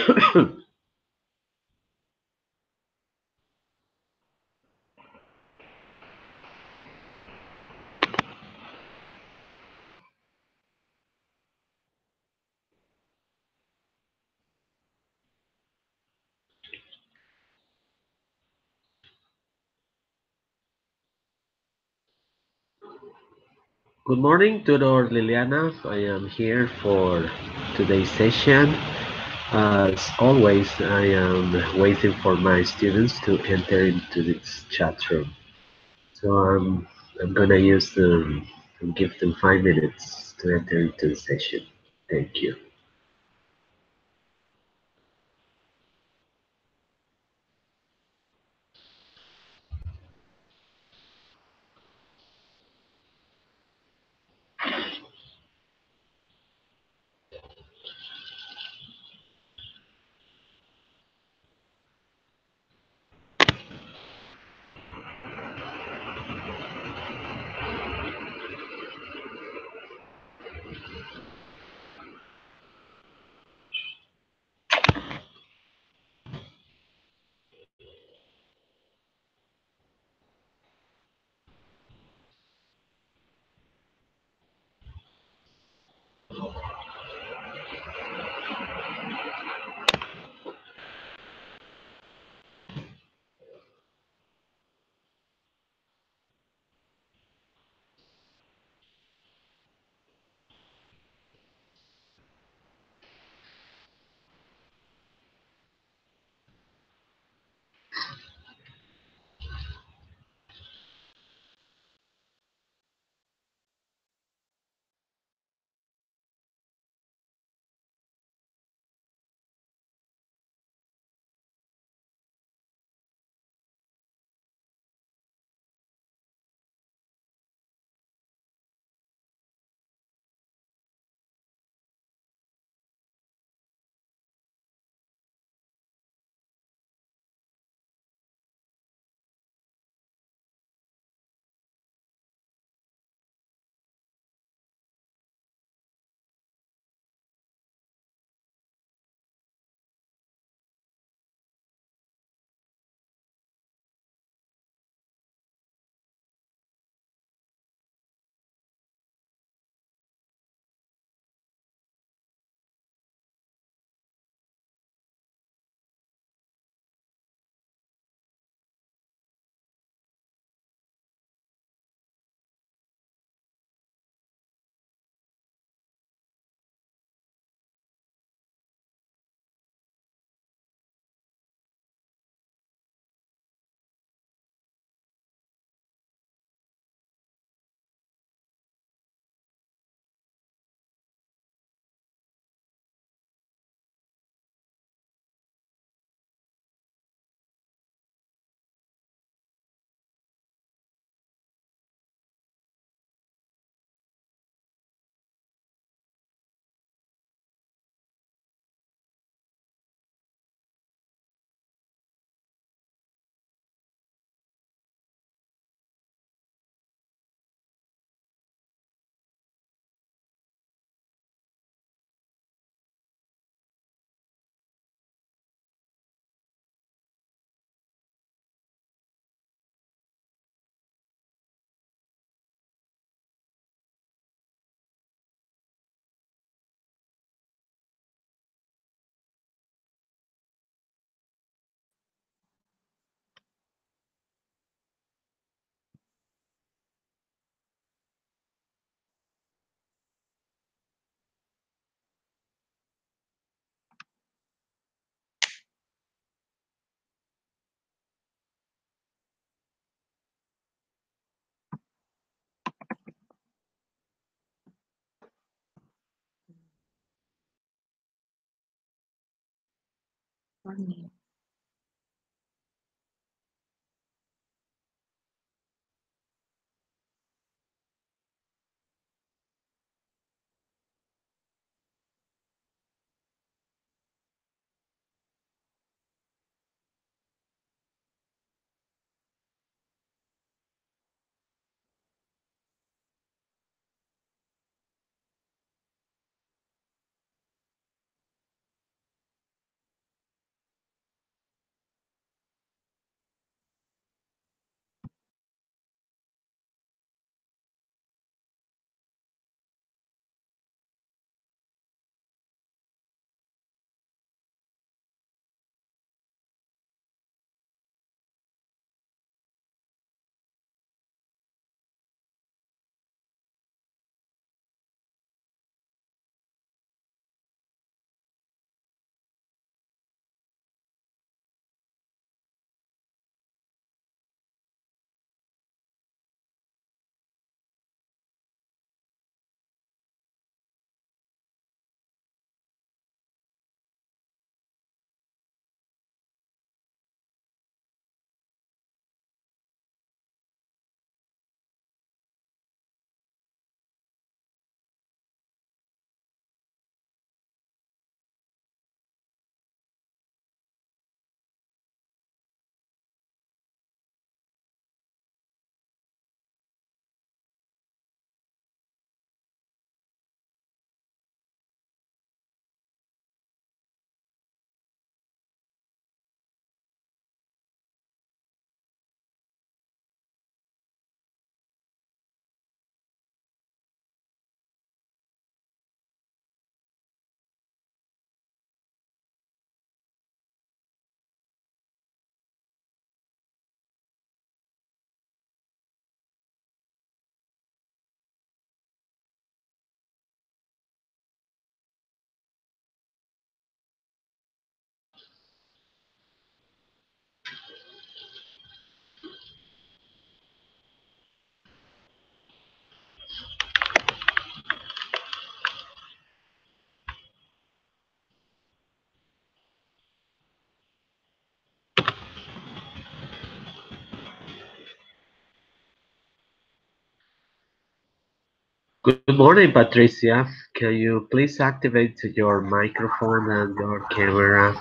Good morning, Tudor Liliana. I am here for today's session. As always, I am waiting for my students to enter into this chat room. So I'm gonna use them and give them 5 minutes to enter into the session. Thank you. Morning. Good morning, Patricia. Can you please activate your microphone and your camera?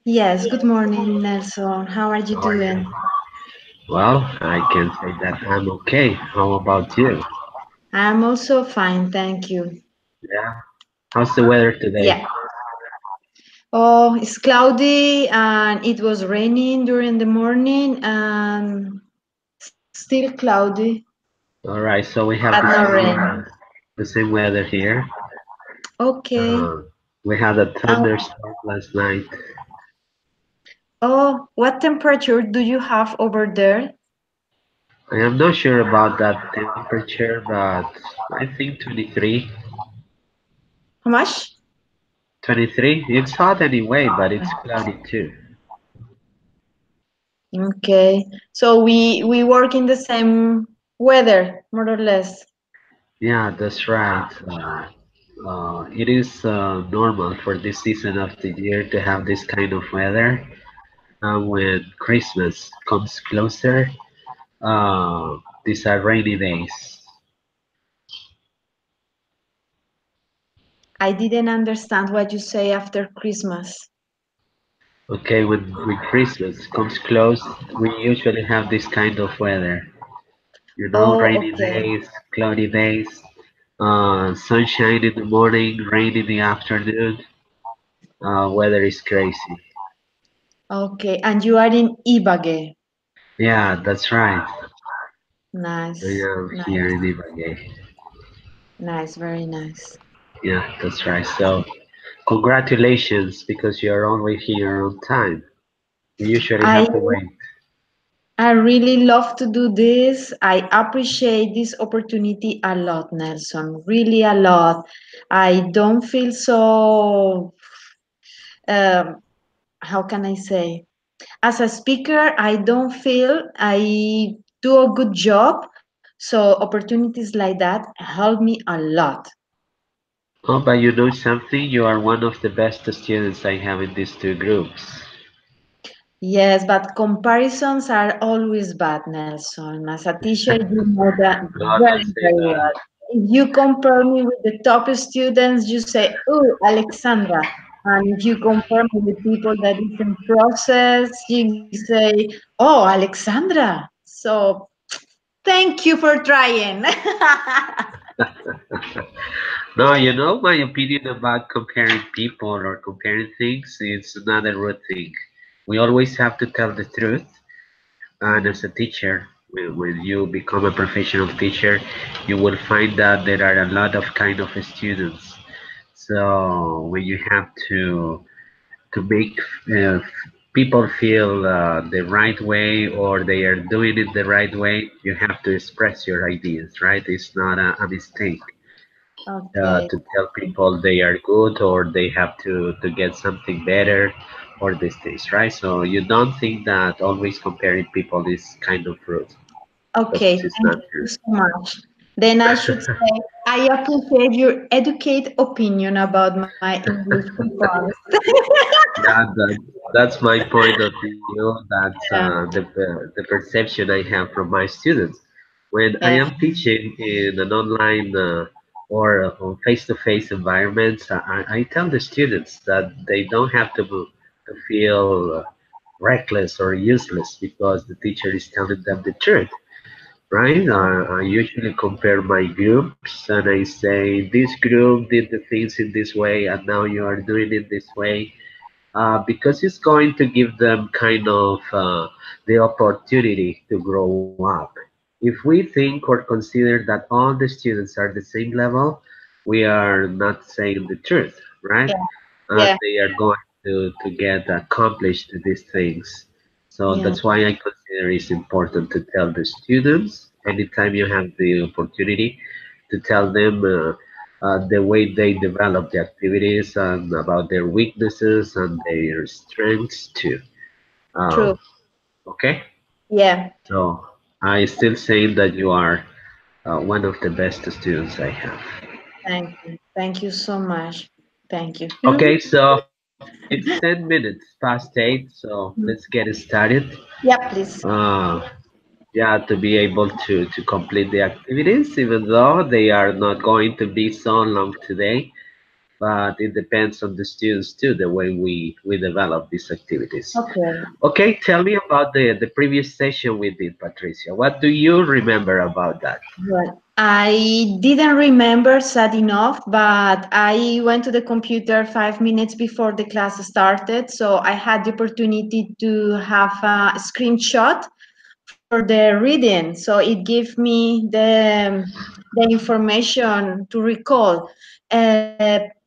Yes, good morning, Nelson. How are you How are you? doing? Well, I can say that I'm okay. How about you? I'm also fine, thank you. Yeah. How's the weather today? Yeah. Oh, it's cloudy and it was raining during the morning and still cloudy, All right, so we but have no rain. the same weather here. Okay. Uh, we had a Uh, thunderstorm last night. oh, what temperature do you have over there? I am not sure about that temperature, but I think 23. How much? 23. It's hot anyway, but it's cloudy too. Okay. So we work in the same weather, more or less. Yeah, that's right. It is normal for this season of the year to have this kind of weather. When Christmas comes closer, these are rainy days. I didn't understand what you say after Christmas. Okay, when Christmas comes close, we usually have this kind of weather. You know, Oh, rainy okay. days, cloudy days, sunshine in the morning, rain in the afternoon. Weather is crazy. Okay, and you are in Ibagué. Yeah, that's right. I Nice, am here nice, in Ibagué. nice, very nice. Yeah, that's right. So, congratulations because you're always here on time. We usually I have to wait. I really love to do this. I appreciate this opportunity a lot, Nelson. Really a lot. I don't feel so um, how can I say? As a speaker, I don't feel I do a good job. So opportunities like that help me a lot. Oh, but you know something? You are one of the best students I have in these two groups. Yes, but comparisons are always bad, Nelson. As a teacher, you know that No, don't very, say very that. well. If you compare me with the top students, you say, "Oh, Alexandra." And if you compare me with people that is in process, you say, "Oh, Alexandra." So thank you for trying. No, you know my opinion about comparing people or comparing things. It's not a rude thing. We always have to tell the truth. And as a teacher, when you become a professional teacher, you will find that there are a lot of kind of students. So when you have to make uh, people feel the right way or they are doing it the right way, you have to express your ideas, right? It's not a mistake Okay. to tell people they are good or they have to get something better or these things, right? So you don't think that always comparing people is kind of rude because Okay, it's thank not you true. so much. Then I should say, I appreciate your educated opinion about my English performance. Yeah, that's my point of view. That's Yeah, the perception I have from my students. When I yeah, am teaching in an online or face-to-face environment, I tell the students that they don't have to feel reckless or useless because the teacher is telling them the truth, right? I usually compare my groups and I say, this group did the things in this way and now you are doing it this way because it's going to give them kind of the opportunity to grow up. If we think or consider that all the students are the same level, we are not saying the truth, right? yeah, yeah, They are going to get accomplished these things. So yeah. that's why I consider it's important to tell the students anytime you have the opportunity to tell them the way they develop the activities and about their weaknesses and their strengths too. True. Um, okay, Yeah. so I still say that you are one of the best students I have. Thank you. Thank you so much. Thank you. Okay, so it's 10 minutes past 8, so let's get started. Yeah, please. Uh, yeah, to be able to complete the activities, even though they are not going to be so long today. But it depends on the students too, the way we develop these activities. Okay. Okay, tell me about the previous session we did, Patricia. What do you remember about that? Well, I didn't remember, sad enough, but I went to the computer 5 minutes before the class started, so I had the opportunity to have a screenshot for the reading. So it gave me the information to recall.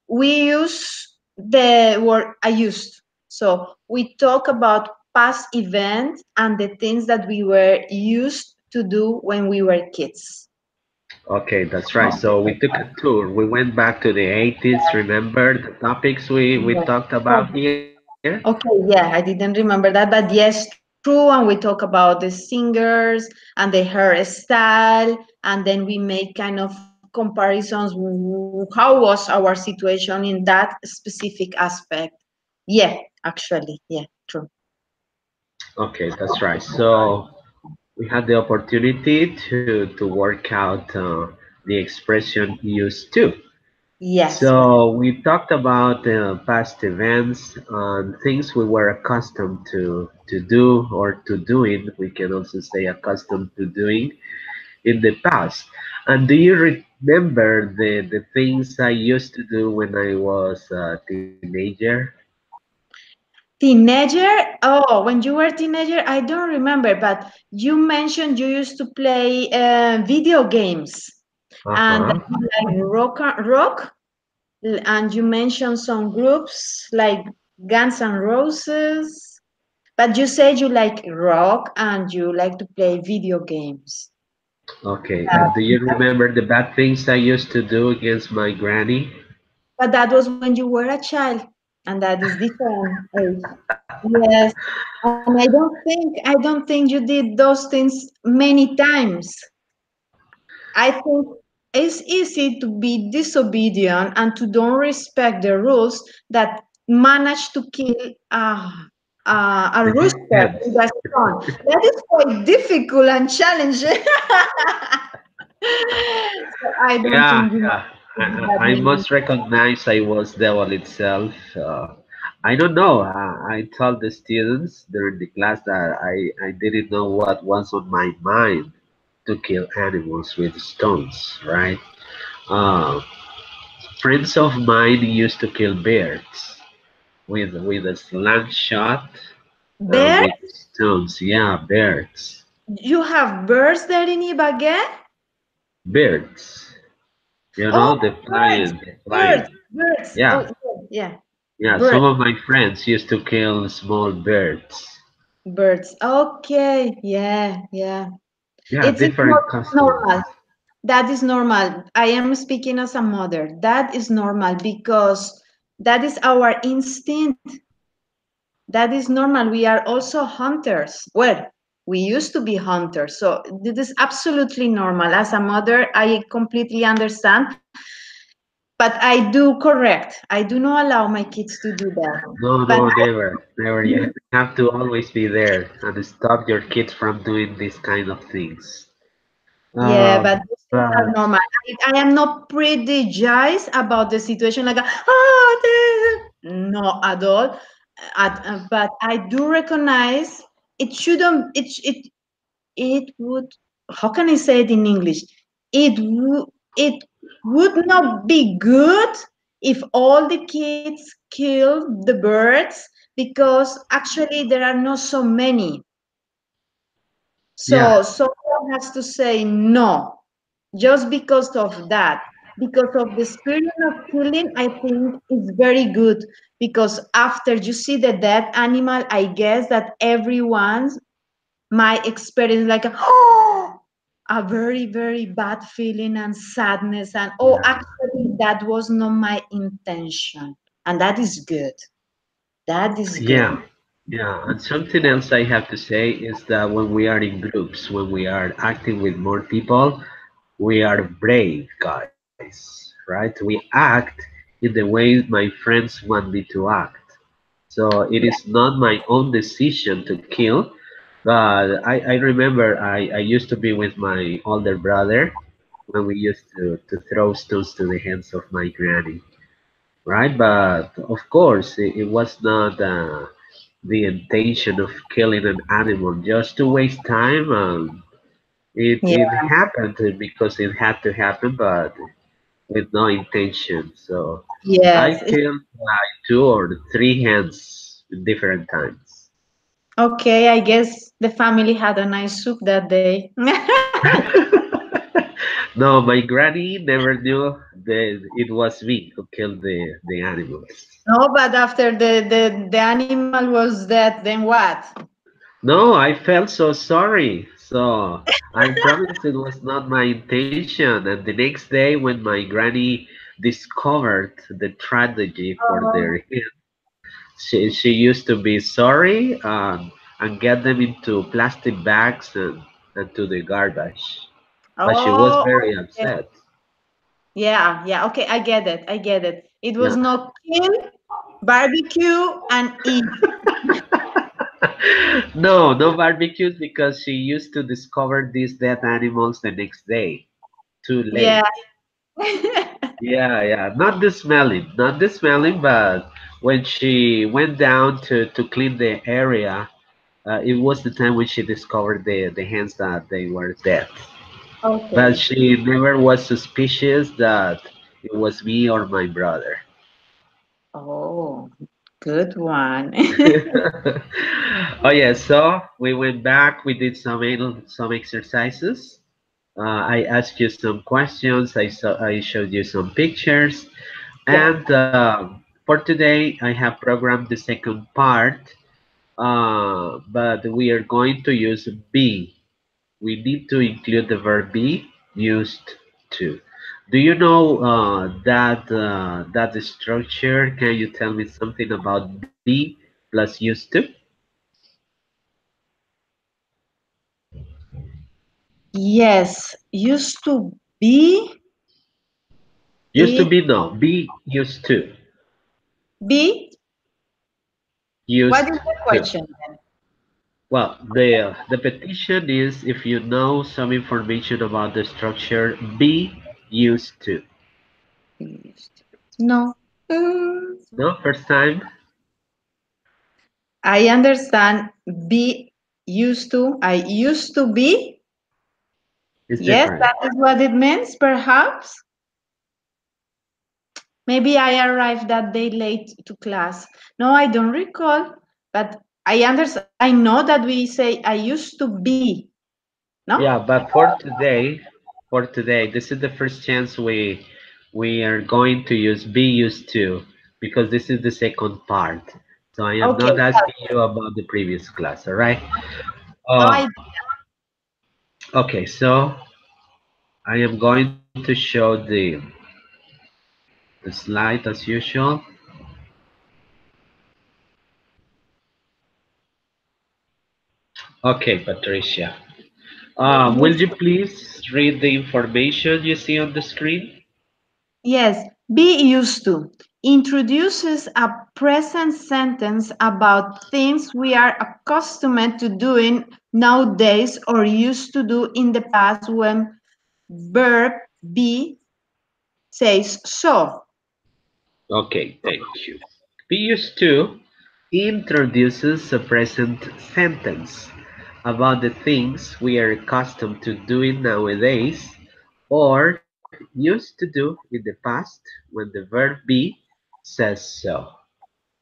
We use the word I used. So we talk about past events and the things that we were used to do when we were kids. Okay, that's right. So we took a tour. We went back to the 80s. Remember the topics we Yeah. talked about here? Okay, yeah, I didn't remember that, but yes, true. And we talk about the singers and the hairstyle, and then we make kind of comparisons. How was our situation in that specific aspect? Yeah, actually, yeah, true. Okay, that's right. So we had the opportunity to work out the expression used to. Yes, So we talked about past events and things we were accustomed to do or to doing. We can also say accustomed to doing in the past. And do you remember the things I used to do when I was a teenager? teenager. Oh, when you were a teenager, I don't remember, but you mentioned you used to play video games, and Uh-huh. you like rock. And you mentioned some groups like Guns N' Roses, but you said you like rock and you like to play video games. Okay. Do you remember the bad things I used to do against my granny? But that was when you were a child, and that is different age. Yes, and I don't think you did those things many times. I think it's easy to be disobedient and to don't respect the rules that manage to kill a The rooster hens. with a stone. That is quite difficult and challenging. So I don't Yeah, think you yeah. did that I many. must recognize I was devil itself. I don't know. I told the students during the class that I didn't know what was on my mind to kill animals with stones, right? Uh, Friends of mine used to kill birds with a slingshot Bear, with stones. Yeah, birds. you have birds there in Ibagué? Birds. You Oh, know, the birds, flying, the birds, flying. birds. Yeah, Oh, yeah, yeah. Some birds. of my friends used to kill small birds. Birds. Okay. Yeah, yeah. Yeah, It's different normal. customs. That is normal. I am speaking as a mother. That is normal because that is our instinct. That is normal. We are also hunters. Well, we used to be hunters. So this is absolutely normal. As a mother, I completely understand. But I do correct. I do not allow my kids to do that. No, But no, never, never. You have to always be there and stop your kids from doing these kind of things. yeah, but these things are But normal. I am not prejudiced about the situation like, no, at all. But I do recognize it shouldn't, it would, how can I say it in English? It would not be good if all the kids kill the birds because actually there are not so many. yeah, So someone has to say no, just because of that. Because of the spirit of killing, I think it's very good. Because after you see the dead animal, I guess that everyone's might experience like a very, very bad feeling and sadness. And oh, yeah, actually, that was not my intention. And that is good. That is good. yeah, yeah. And something else I have to say is that when we are in groups, when we are acting with more people, we are brave guys, right? We act in the way my friends want me to act. So it is not my own decision to kill, But I remember I used to be with my older brother when we used to throw stones to the hands of my granny, right? But of course, it was not the intention of killing an animal just to waste time. Yeah. It happened because it had to happen, but with no intention. So I Yes. killed like two or three hens in different times. Okay, I guess the family had a nice soup that day. No, my granny never knew that it was me who killed the animals. No, but after the animal was dead, then what? No, I felt so sorry. So I promised it was not my intention. And the next day, when my granny discovered the tragedy for Oh, their hen, she used to be sorry and get them into plastic bags and to the garbage. But she was oh, very okay. upset. Yeah, yeah. Okay, I get it. I get it. It was Yeah. no kill, barbecue, and eat. No, no barbecues because she used to discover these dead animals the next day. Too Yeah. late. Yeah. Not the smelling, not the smelling, but when she went down to clean the area, it was the time when she discovered the hens that they were dead. But Okay. she never was suspicious that it was me or my brother. Oh, good one. Oh yeah, so we went back, we did some exercises. I asked you some questions, I showed you some pictures, Yeah. and for today I have programmed the second part, but we are going to use be. We need to include the verb be used to. Do you know that structure? Can you tell me something about be plus used to? Yes, used to be Used to it be no, be used to. be. What Used is the to. question then? Well, the petition is if you know some information about the structure, be used to. Used to. No. Mm, No, first time I understand be used to. I used to be. is Yes, different. that is what it means, perhaps. Maybe I arrived that day late to class. No, I don't recall, but I understand. I know that we say I used to be. No? Yeah, but for today, this is the first chance we are going to use be used to because this is the second part. So I am Okay. not asking you about the previous class, all right? No, Uh, okay, so I am going to show the slide as usual. Okay, Patricia. Will you please read the information you see on the screen? yes, be used to introduces a present sentence about things we are accustomed to doing nowadays or used to do in the past when verb be says so. Okay, thank you. Be used to introduces a present sentence about the things we are accustomed to doing nowadays or used to do in the past when the verb be says so.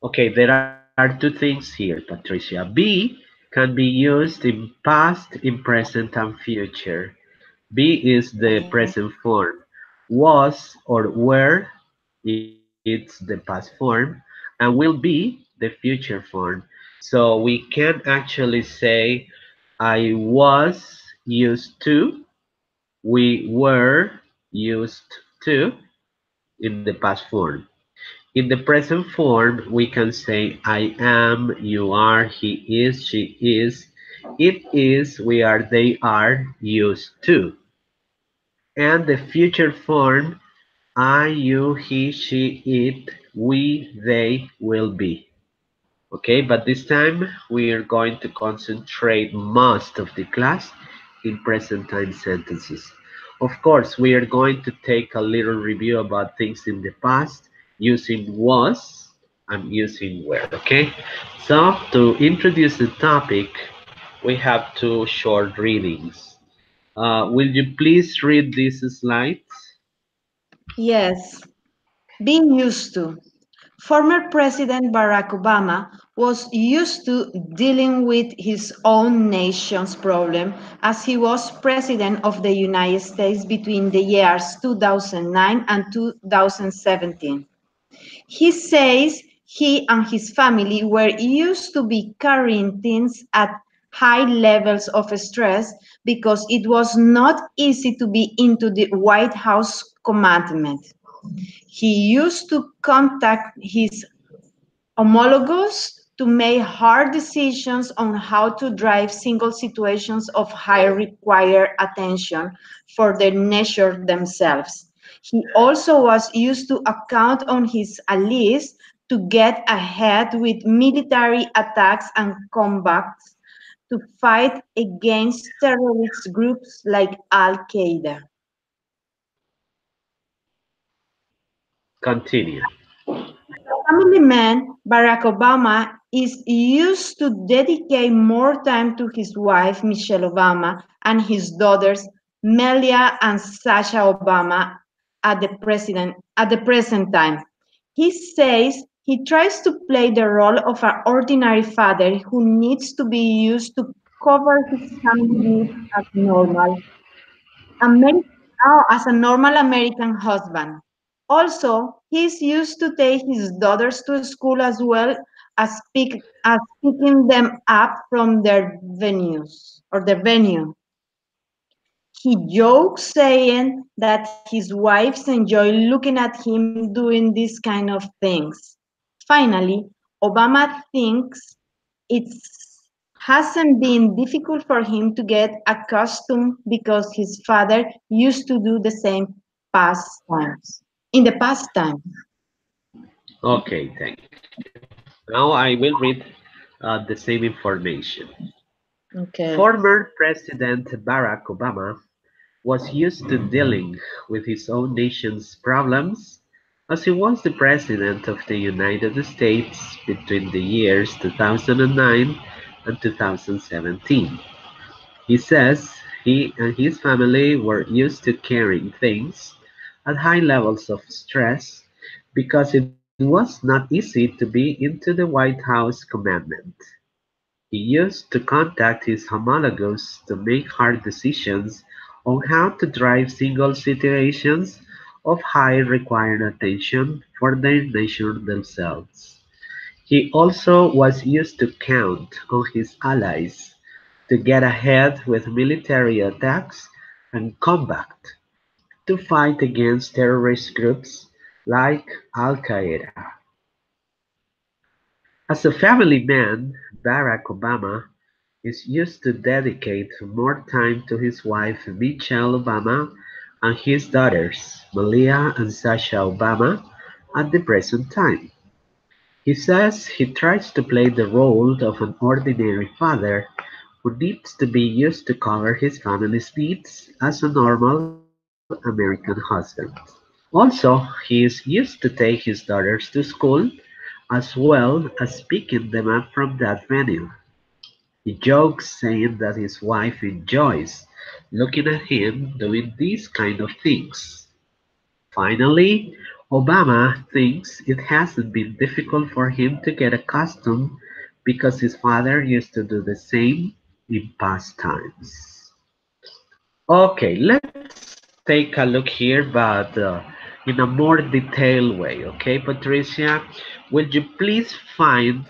Okay, there are two things here, Patricia. Be can be used in past, in present, and future. Be is the present form. Was or were, it's the past form. And will be the future form. So we can actually say, I was used to, we were used to in the past form. In the present form, we can say I am, you are, he is, she is, it is, we are, they are used to. And the future form I, you, he, she, it, we, they will be. Okay, but this time we are going to concentrate most of the class in present time sentences. Of course, we are going to take a little review about things in the past using was and using were, okay? So, to introduce the topic, we have two short readings. Will you please read these slides? Yes, being used to. Former President Barack Obama was used to dealing with his own nation's problem as he was President of the United States between the years 2009 and 2017. He says he and his family were used to be carrying things at high levels of stress because it was not easy to be into the White House commandment. He used to contact his homologous to make hard decisions on how to drive single situations of high require attention for the nation themselves. He also was used to account on his allies to get ahead with military attacks and combats to fight against terrorist groups like Al Qaeda. Continue. Family man, Barack Obama is used to dedicate more time to his wife, Michelle Obama, and his daughters, Melia and Sasha Obama, at the present time. He says he tries to play the role of an ordinary father who needs to be used to cover his family needs Ameri- as a normal American husband. Also, he's used to take his daughters to school as well as picking them up from their venues or their venue. He jokes saying that his wives enjoy looking at him doing these kind of things. Finally, Obama thinks it's hasn't been difficult for him to get accustomed because his father used to do the same pastimes in the past time. Okay, thank you. Now I will read the same information. Okay. Former President Barack Obama was used to dealing with his own nation's problems as he was the President of the United States between the years 2009 and 2017. He says he and his family were used to carrying things at high levels of stress because it was not easy to be into the White House commandment. He used to contact his homologous to make hard decisions on how to drive single situations of high required attention for their nation themselves. He also was used to count on his allies to get ahead with military attacks and combat to fight against terrorist groups like Al Qaeda. As a family man, Barack Obama is used to dedicate more time to his wife Michelle Obama and his daughters Malia and Sasha Obama at the present time. He says he tries to play the role of an ordinary father who needs to be used to cover his family's needs as a normal American husband. Also, he is used to take his daughters to school as well as picking them up from that venue. He jokes saying that his wife enjoys looking at him doing these kind of things. Finally, Obama thinks it hasn't been difficult for him to get accustomed because his father used to do the same in past times. Okay, let's take a look here, but in a more detailed way. Okay, Patricia, will you please find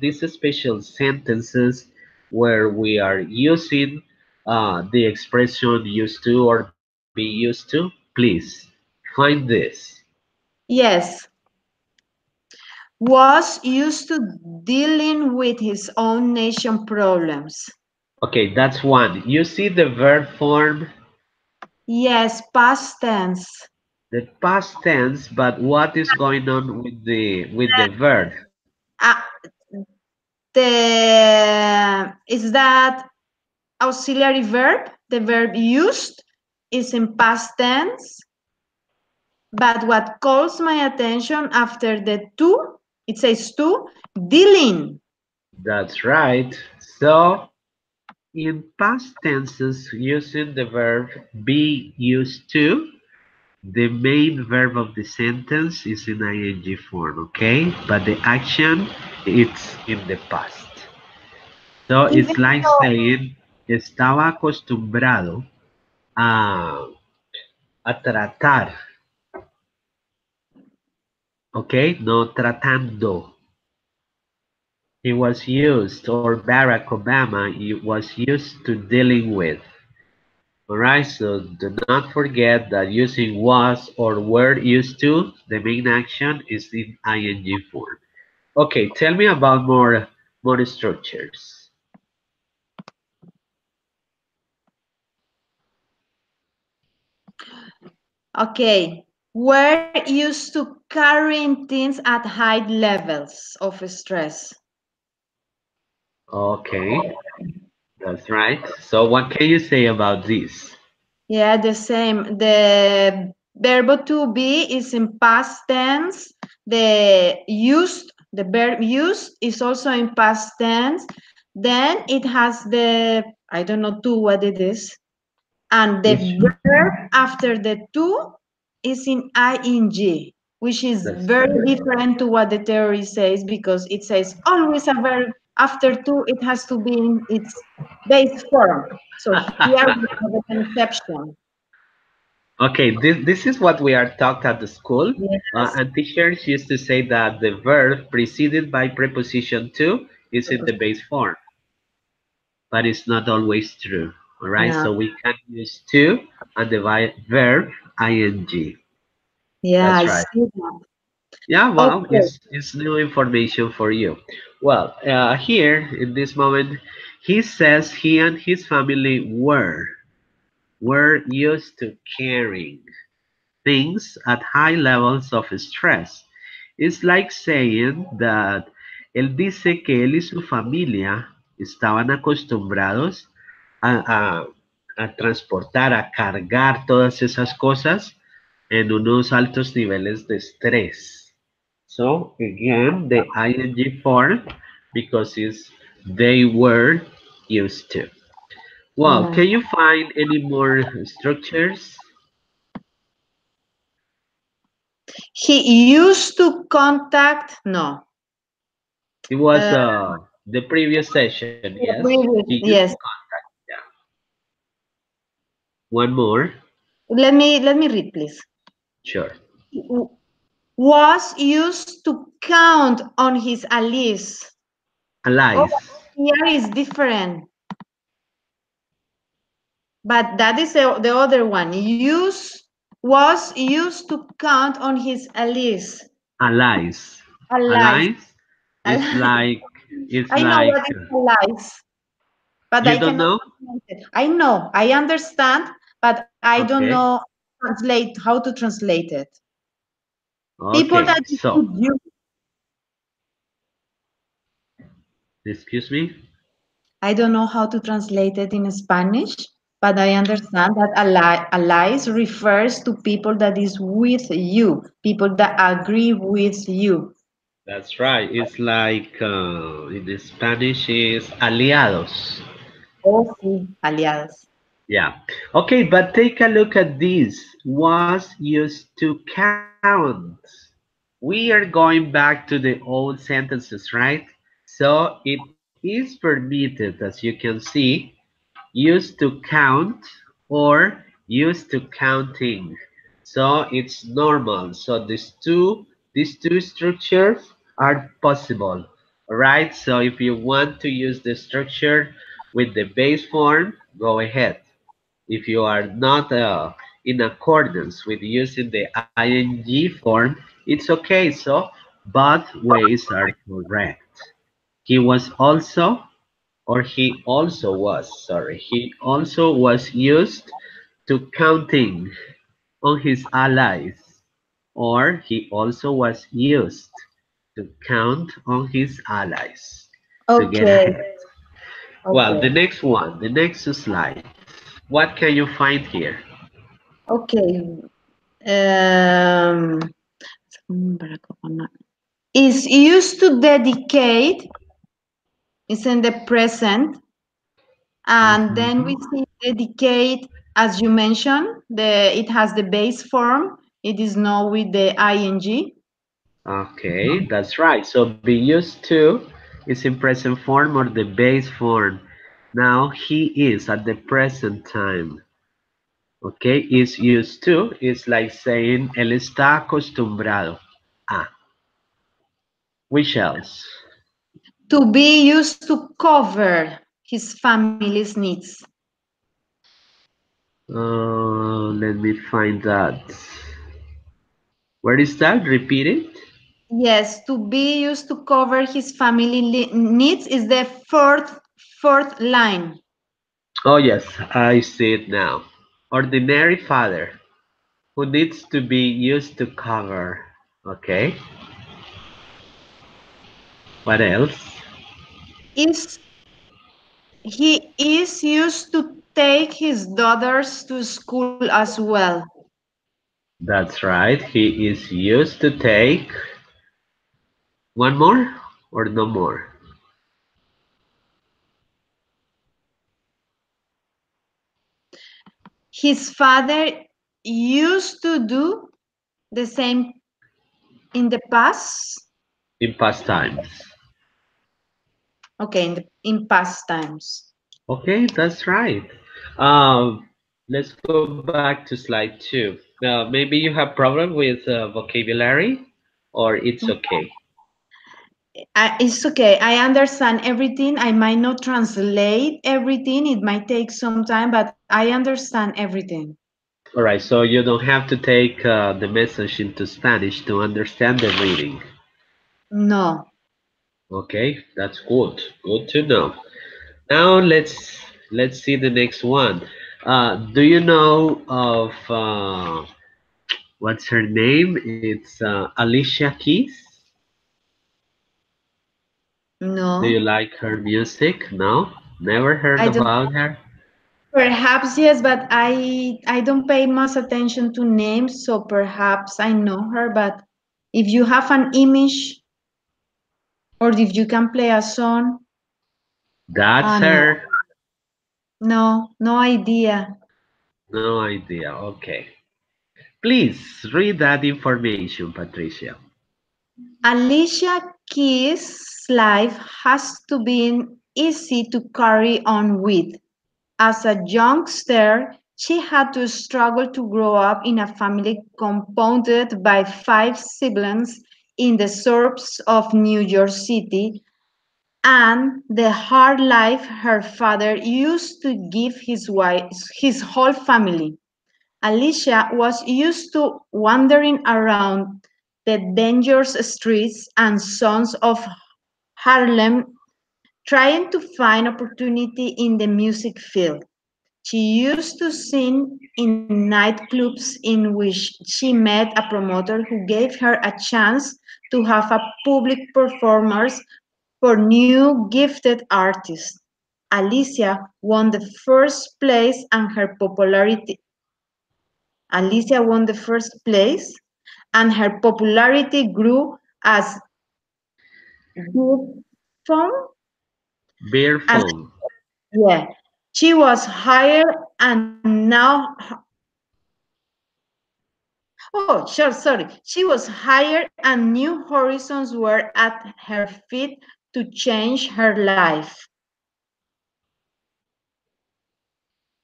these special sentences where we are using the expression used to or be used to? Please find this. Yes, was used to dealing with his own nation problems. Okay, that's one. You see the verb form, Yes, past tense. the past tense, but what is going on with the verb? Uh, The is that auxiliary verb, the verb used, is in past tense, but what calls my attention after the to, it says to, dealing. That's right. So, in past tenses, using the verb be used to, the main verb of the sentence is in ing form, okay? But the action, it's in the past. So, Even it's like though, saying, estaba acostumbrado a, a tratar, okay? No tratando. He was used, or Barack Obama he was used to dealing with. Alright, so do not forget that using was or were used to, the main action is in ing form. Okay, tell me about more structures. okay, we're used to carrying things at high levels of stress. Okay, that's right. So what can you say about this? Yeah, the same. The verb to be is in past tense. The verb used is also in past tense. Then it has the, I don't know, to what it is. And the Which verb after the to is in ing, which is that's very different to what the theory says, because it says always a verb after to, it has to be in its base form. So here we have an exception. okay, this is what we are taught at the school. Yes. And teachers used to say that the verb preceded by preposition to is in the base form, but it's not always true. All right, Yeah. so we can use to and the verb ing. Yeah, That's I right. see that. Yeah, well, Okay. it's new information for you. Well, here in this moment, he says he and his family were used to carrying things at high levels of stress. It's like saying that él dice que él y su familia estaban acostumbrados a, a transportar, a cargar todas esas cosas en unos altos niveles de estrés. So again, the ing form because it's they were used to. Well, Yeah. can you find any more structures? He used to contact, no. It was Uh, the previous session, yes? He previous, used to yes. contact. Yeah. One more. Let me read, please. Sure. Was used to count on his allies. Oh, Allies. here is different, but that is the other one. Was used to count on his allies. Allies. Allies. Allies is Allies. like it's I know like what is allies, but you I don't cannot know? translate it. I know, I understand, but I don't know Okay. how to translate it. People Okay. that So, you use. excuse me. I don't know how to translate it in Spanish, but I understand that allies refers to people that is with you, people that agree with you. That's right. It's like in Spanish is aliados. Oh, sí, aliados. Yeah. Okay, but take a look at this. Was used to count. We are going back to the old sentences, right? So it is permitted, as you can see, used to count or used to counting. So it's normal. So these two structures are possible. Alright, so if you want to use the structure with the base form, go ahead. If you are not in accordance with using the ing form, it's okay. So both ways are correct. He was also or he also was, sorry, he also was used to counting on his allies, or he also was used to count on his allies. to get Okay, ahead. Well, okay, the next slide. What can you find here? okay. Um, is used to dedicate is in the present, and then we Mhm. see dedicate, as you mentioned, the it has the base form. It is not with the ing. Okay, that's right. So be used to is in present form or the base form. Now he is at the present time. Okay, is used to is like saying él está acostumbrado. Ah, which else? To be used to cover his family's needs. Let me find that. Where is that? Repeat it. Yes, to be used to cover his family needs is the fourth line. Oh yes, I see it now. Ordinary father who needs to be used to cover. Okay, what else? Is he is used to take his daughters to school as well. That's right. He is used to take one more or no more. His father used to do the same in the past. In past times. Okay, in past times. Okay, that's right. Um, let's go back to slide 2. Maybe you have problem with vocabulary, or it's okay. It's okay. I understand everything. I might not translate everything. It might take some time, but I understand everything. All right, so you don't have to take the message into Spanish to understand the reading. No, Okay, that's good. Good to know. Now let's see the next one. Do you know of what's her name? It's Alicia Keys. Do you no. like her music? No? Never heard I don't. about her? Perhaps yes, but I don't pay much attention to names, so perhaps I know her. But if you have an image or if you can play a song, That's no, her. no idea. No idea. Okay. Please read that information, Patricia. Alicia Keys' life has to be easy to carry on with. As a youngster, she had to struggle to grow up in a family compounded by five siblings in the suburbs of New York City, and the hard life her father used to give his whole family. Alicia was used to wandering around the dangerous streets and sons of Harlem trying to find opportunity in the music field. She used to sing in nightclubs in which she met a promoter who gave her a chance to have a public performance for new gifted artists. Alicia won the first place and her popularity Alicia won the first place and her popularity grew as good fun Beer and phone. yeah. She was hired and now oh, sure, sorry. She was hired and new horizons were at her feet to change her life.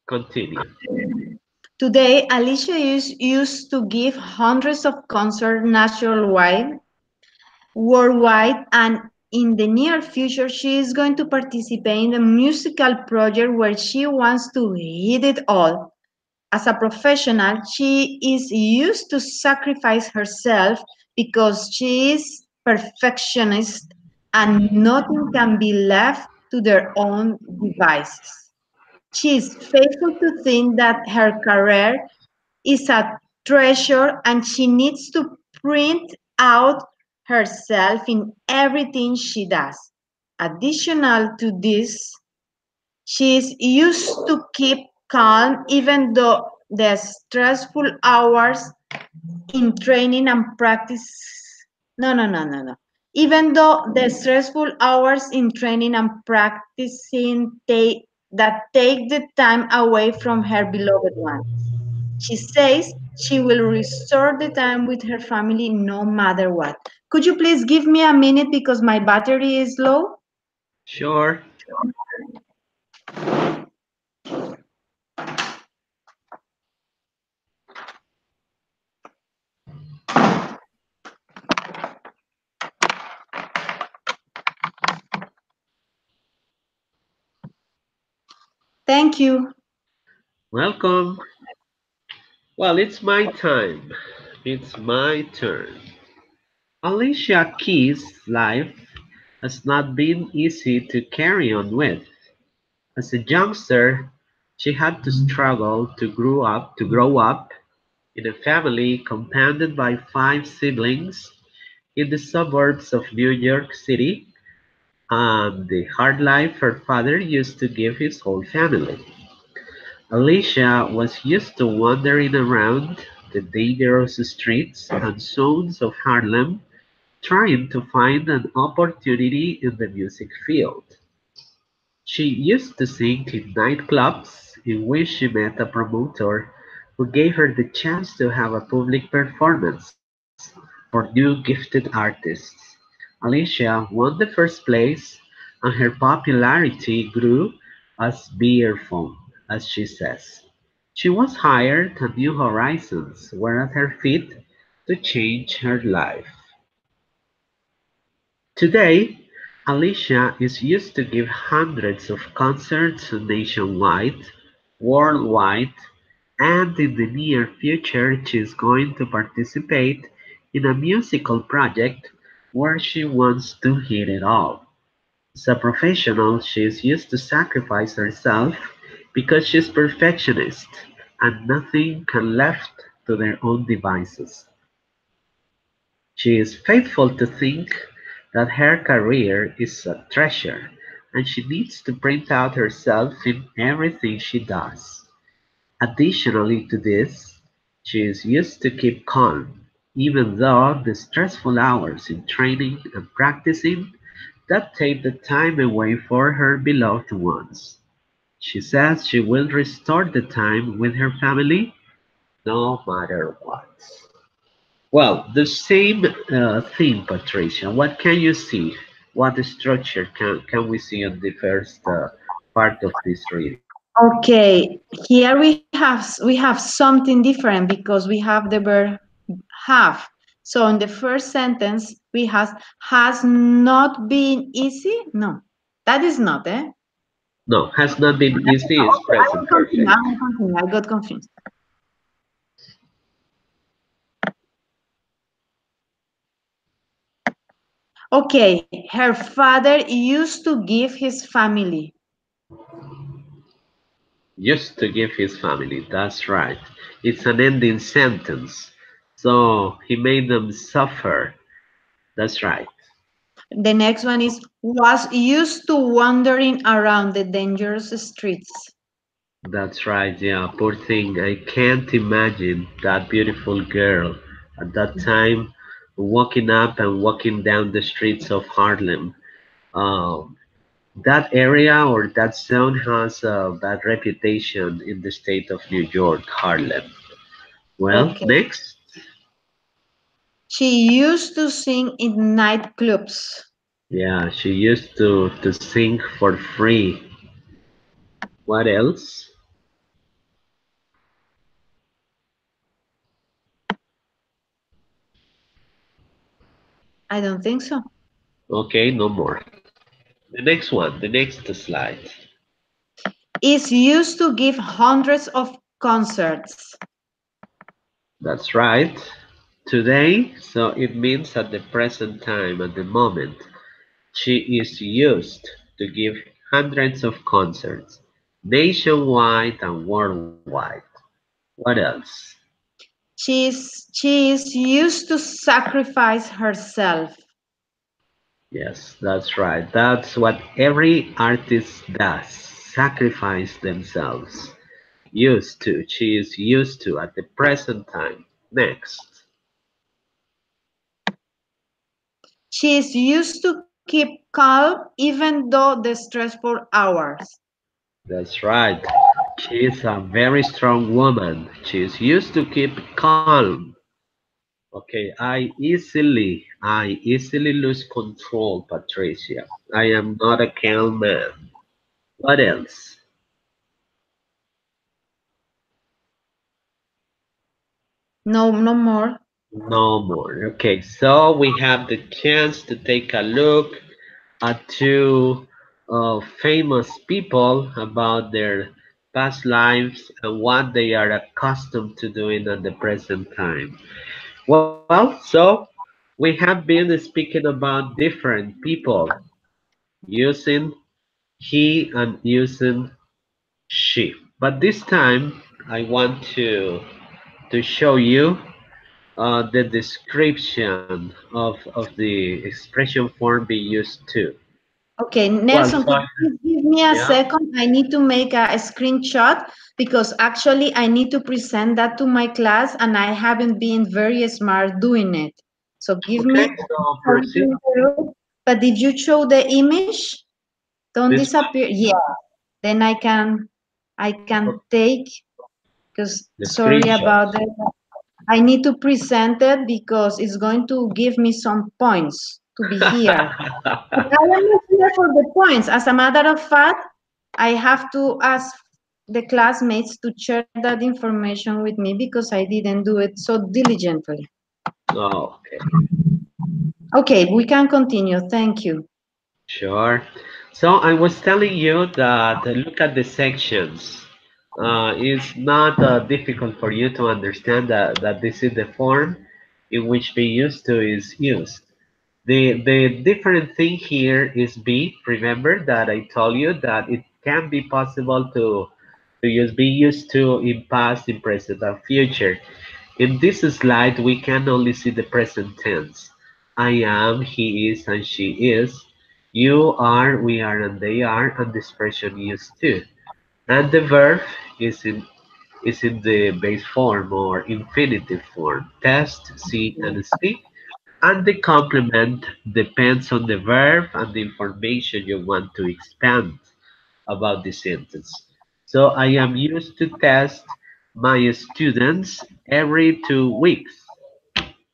Continue. Today, Alicia is used to give hundreds of concerts nationwide, worldwide, and in the near future, she is going to participate in a musical project where she wants to hit it all. As a professional, she is used to sacrifice herself because she is perfectionist and nothing can be left to their own devices. She is faithful to think that her career is a treasure and she needs to print out herself in everything she does. Additional to this, she is used to keep calm even though the stressful hours in training and practice. No, no, no, no, no. Even though the stressful hours in training and practicing take the time away from her beloved one. She says she will restore the time with her family no matter what. Could you please give me a minute because my battery is low? Sure. Thank you. Welcome. Well, it's my time. It's my turn. Alicia Keys' life has not been easy to carry on with. As a youngster, she had to struggle to grow up in a family compounded by five siblings in the suburbs of New York City and the hard life her father used to give his whole family. Alicia was used to wandering around the dangerous streets and zones of Harlem trying to find an opportunity in the music field. She used to sing in nightclubs in which she met a promoter who gave her the chance to have a public performance for new gifted artists. Alicia won the first place and her popularity grew as beer foam, as she says. She was hired and new horizons were at her feet to change her life. Today, Alicia is used to give hundreds of concerts nationwide, worldwide, and in the near future she is going to participate in a musical project where she wants to hit it all. As a professional, she is used to sacrifice herself because she's perfectionist and nothing can left to their own devices. She is faithful to think that her career is a treasure and she needs to print out herself in everything she does. Additionally to this, she is used to keep calm, even though the stressful hours in training and practicing that take the time away for her beloved ones. She says she will restore the time with her family no matter what. Well, the same theme, Patricia. What can you see? What structure can we see in the first part of this reading? Okay, here we have something different because we have the verb have. So in the first sentence we has not been easy. No, that is not, eh? No, has not been easy. It's present I perfect. got confused. I got confused. Okay, her father used to give his family. Just to give his family. That's right. It's an ending sentence. So he made them suffer. That's right. The next one is was used to wandering around the dangerous streets. That's right. Yeah, poor thing. I can't imagine that beautiful girl at that time walking up and walking down the streets of Harlem. Um, that area or that zone has a bad reputation in the state of New York, Harlem. Well, Okay. next. She used to sing in nightclubs. Yeah, she used to sing for free. What else? I don't think so. Okay, no more. The next one, the next slide. Is used to give hundreds of concerts. That's right. Today, so it means at the present time, at the moment, she is used to give hundreds of concerts, nationwide and worldwide. What else? She is used to sacrifice herself. Yes, that's right. That's what every artist does. Sacrifice themselves. Used to. She is used to at the present time. Next. She is used to keep calm even though the stressful hours. That's right. She is a very strong woman. She is used to keep calm. Okay, I easily lose control, Patricia. I am not a calm man. What else? No, no more. No more. Okay, so we have the chance to take a look at two famous people about their past lives and what they are accustomed to doing at the present time. Well, so we have been speaking about different people using he and using she. But this time I want to show you the description of the expression form be used to. Okay, Well, Nelson, so could you give me a yeah, second? I need to make a screenshot because actually I need to present that to my class and I haven't been very smart doing it. So give okay, me, so sorry to proceed. interrupt, but did you show the image? Don't This one, disappear. Yeah, then I can take because the sorry screenshot. about that. I need to present it because it's going to give me some points to be here. But I am not here for the points. As a matter of fact, I have to ask the classmates to share that information with me because I didn't do it so diligently. Okay, Okay, we can continue. Thank you. sure. So I was telling you that look at the sections. It's not difficult for you to understand that this is the form in which be used to is used. The different thing here is be. Remember that I told you that it can be possible to use be used to in past, in present, and future. In this slide, we can only see the present tense. I am, he is, and she is. You are, we are, and they are, and the expression used to. And the verb is in the base form or infinitive form. Test, see, and speak. And the complement depends on the verb and the information you want to expand about the sentence. So I am used to test my students every 2 weeks,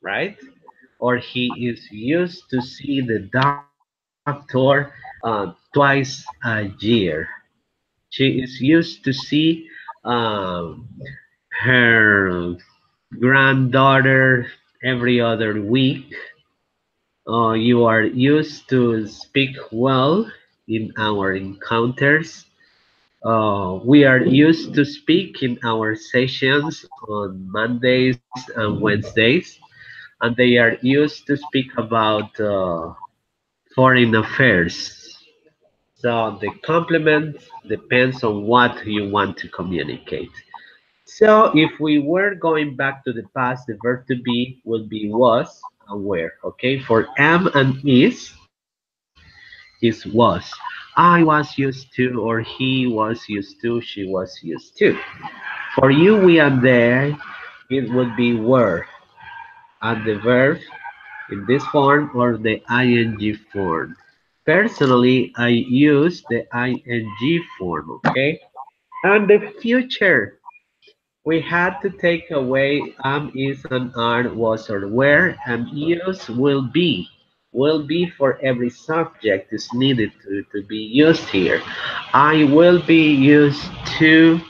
right? Or he is used to see the doctor twice a year. She is used to see um, her granddaughter every other week. You are used to speak well in our encounters. We are used to speak in our sessions on Mondays and Wednesdays, and they are used to speak about foreign affairs. So the complement depends on what you want to communicate. So if we were going back to the past, the verb to be would be was and were. Okay, for am and is was. I was used to, or he was used to, she was used to. For you, we and they, it would be were, and the verb in this form or the ing form. Personally, I use the ing form, okay? And the future, we had to take away am, is, and are, was, or were, and use will be. Will be for every subject is needed to be used here. I will be used to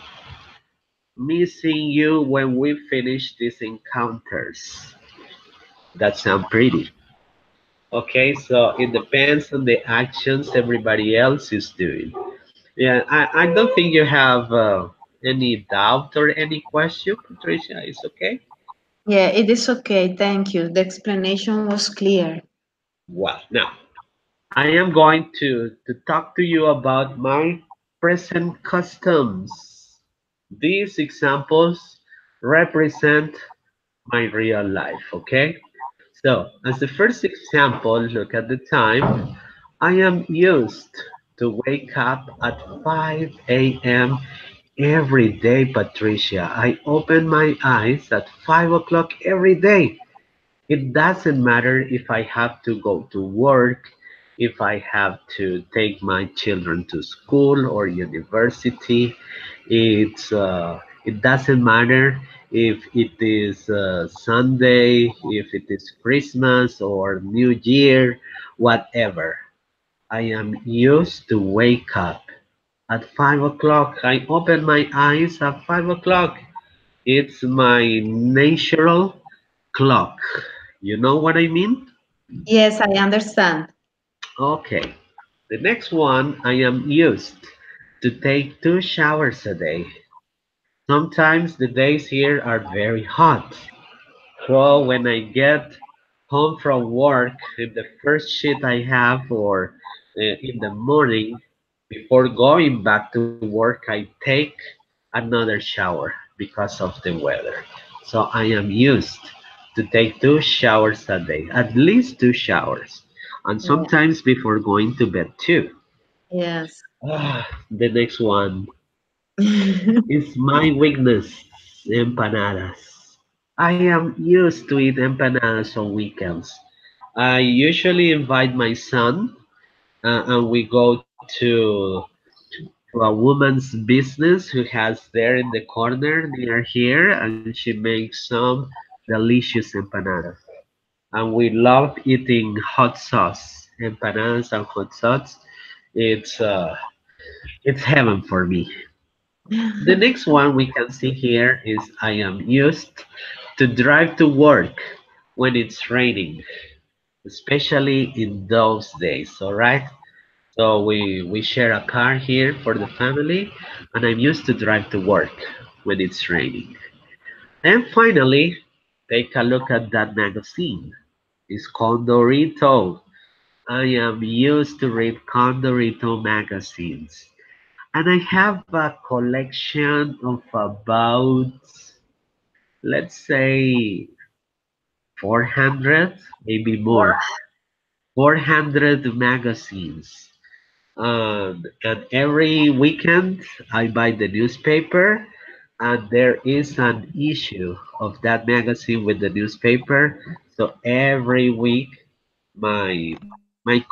missing you when we finish these encounters. That sounds pretty. Okay, so it depends on the actions everybody else is doing. Yeah, I don't think you have any doubt or any question, Patricia. It's okay? Yeah, it is okay. Thank you. The explanation was clear. Well, now I am going to talk to you about my present customs. These examples represent my real life, okay? So, as the first example, look at the time. I am used to wake up at 5 a.m. every day, Patricia. I open my eyes at 5 o'clock every day. It doesn't matter if I have to go to work, if I have to take my children to school or university. It doesn't matter if it is Sunday, if it is Christmas or New Year, whatever. I am used to wake up at 5 o'clock. I open my eyes at 5 o'clock. It's my natural clock. You know what I mean? Yes, I understand. Okay. The next one, I am used to take 2 showers a day. Sometimes the days here are very hot. So when I get home from work, in the first shift I have or in the morning, before going back to work, I take another shower because of the weather. So I am used to take 2 showers a day, at least 2 showers, and Yeah. sometimes before going to bed too. Yes. The next one is my weakness, empanadas. I am used to eat empanadas on weekends. I usually invite my son and we go to a woman's business who has there in the corner near here, and she makes some delicious empanadas. And we love eating hot sauce, empanadas and hot sauce. It's uh, it's heaven for me. The next one we can see here is I am used to drive to work when it's raining, especially in those days, all right? So we share a car here for the family, and I'm used to drive to work when it's raining. And finally, take a look at that magazine. It's Condorito. I am used to read Condorito magazines. And I have a collection of about, let's say, 400, maybe more, 400 magazines. And every weekend I buy the newspaper, and there is an issue of that magazine with the newspaper. So every week my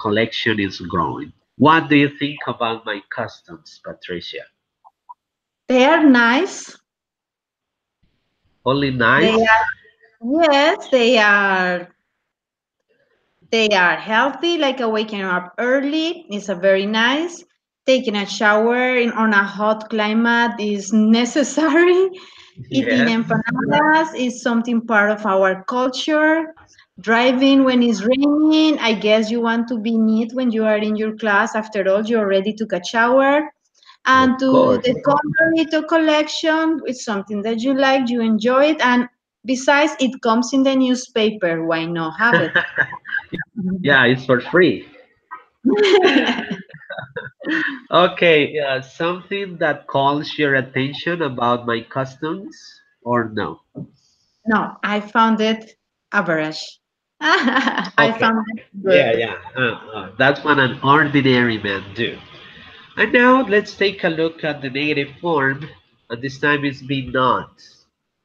collection is growing. What do you think about my customs, Patricia? They are nice. Only They nice? are, yes, they are healthy, like waking up early is a very nice. Taking a shower on a hot climate is necessary. Eating Yes, empanadas is something part of our culture. Driving when it's raining, I guess you want to be neat when you are in your class. After all, you already took a shower. And of to course. the Condorito collection, it's something that you like, you enjoy it, and besides, it comes in the newspaper. Why not have it? Yeah, it's for free. Okay, something that calls your attention about my customs or no? No, I found it average. I Okay, found it yeah, good. yeah, that's what an ordinary man do. And now let's take a look at the negative form, and this time it's be not.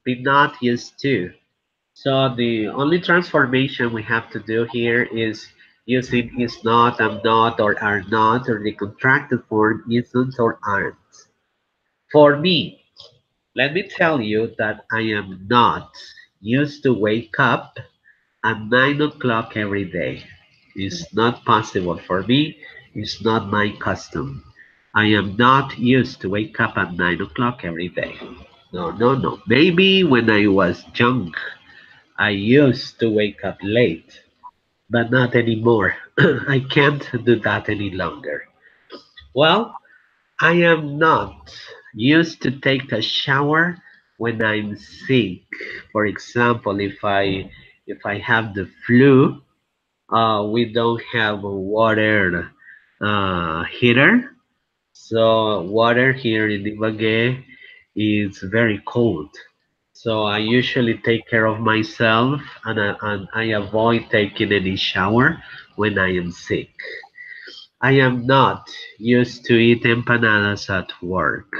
Be not used to. So the only transformation we have to do here is using is not, am not, or are not, or the contracted form isn't or aren't. For me, let me tell you that I am not used to wake up at 9 o'clock every day. It's not possible for me. It's not my custom. I am not used to wake up at 9 o'clock every day. No, no, no. Maybe when I was young, I used to wake up late, but not anymore. I can't do that any longer. Well, I am not used to take a shower when I'm sick. For example, if I have the flu, we don't have a water heater, so water here in Ibagué is very cold. So I usually take care of myself and I avoid taking any shower when I am sick. I am not used to eat empanadas at work.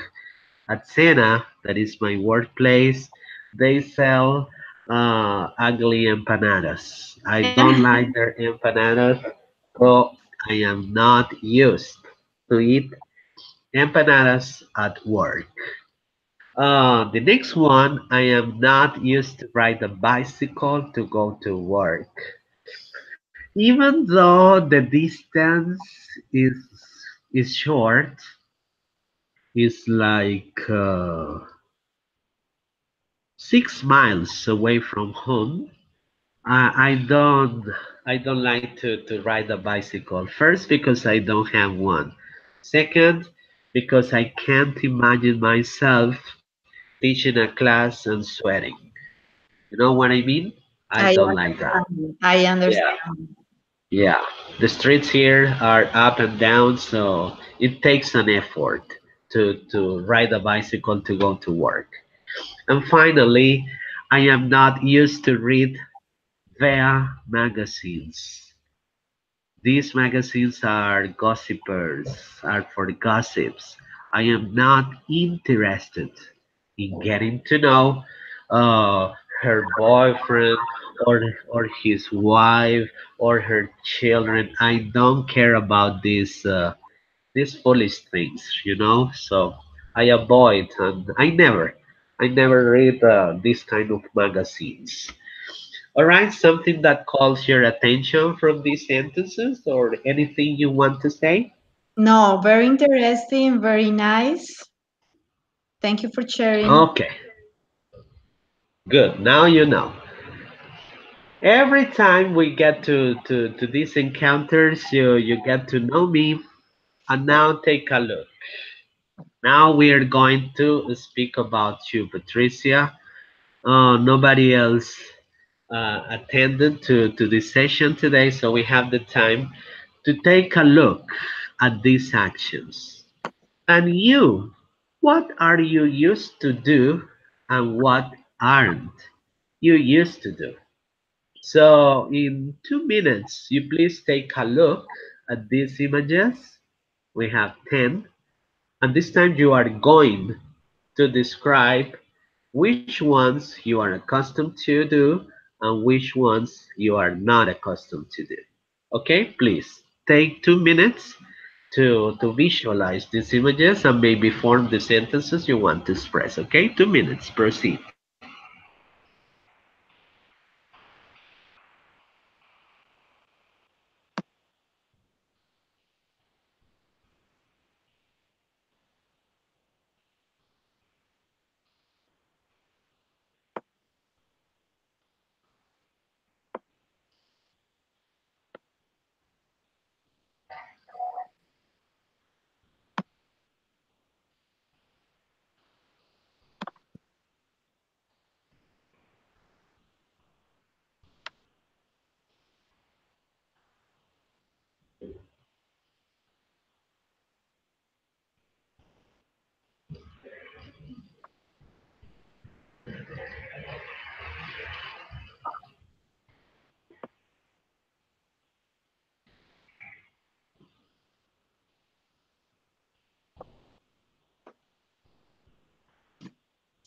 At Cena, that is my workplace, they sell ugly empanadas. I don't like their empanadas, so I am not used to eat empanadas at work. The next one, I am not used to ride a bicycle to go to work. Even though the distance is short, it's like 6 miles away from home. I don't like to ride a bicycle. First, because I don't have one. Second, because I can't imagine myself teaching a class and sweating. You know what I mean? I I don't like that. understand. I Yeah. understand. Yeah. The streets here are up and down, so it takes an effort to ride a bicycle to go to work. And finally, I am not used to read via magazines. These magazines are gossipers, are for gossips. I am not interested in getting to know uh, her boyfriend or his wife or her children. I don't care about these foolish things, you know. So I avoid and I never read these kind of magazines. All right, something that calls your attention from these sentences or anything you want to say? No, very interesting, very nice. Thank you for sharing. Okay, good. Now you know. Every time we get to these encounters, you get to know me. And now take a look. Now we are going to speak about you, Patricia. Nobody else attended to this session today, so we have the time to take a look at these actions. And you, what are you used to do and what aren't you used to do? So, in 2 minutes, you please take a look at these images. We have 10, and this time you are going to describe which ones you are accustomed to do and which ones you are not accustomed to do. Okay, please take 2 minutes to visualize these images and maybe form the sentences you want to express. Okay, 2 minutes, proceed.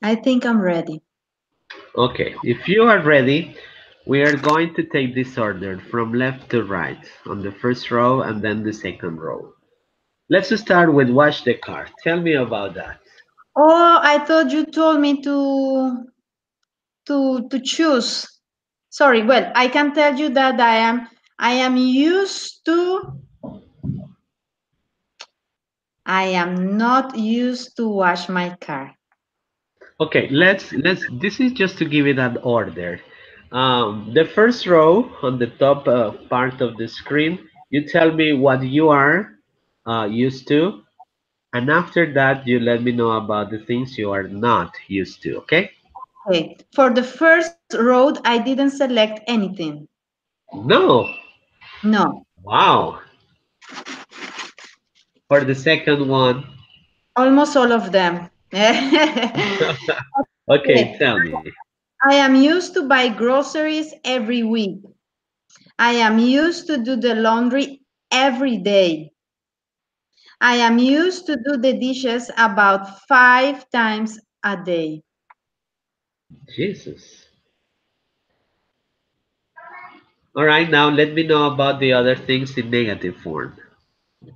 I think I'm ready. Okay, if you are ready, we are going to take this order from left to right on the first row and then the second row. Let's start with wash the car. Tell me about that. Oh, I thought you told me to choose. Sorry. Well, I can tell you that I am used to. I am not used to wash my car. Okay, let's. This is just to give it an order. The first row on the top part of the screen, you tell me what you are used to, and after that, you let me know about the things you are not used to. Okay? Okay. For the first road, I didn't select anything. No. No. Wow. For the second one, Almost all of them. Okay, Okay. tell me. I am used to buy groceries every week. I am used to do the laundry every day. I am used to do the dishes about 5 times a day. Jesus. All right, now let me know about the other things in negative form.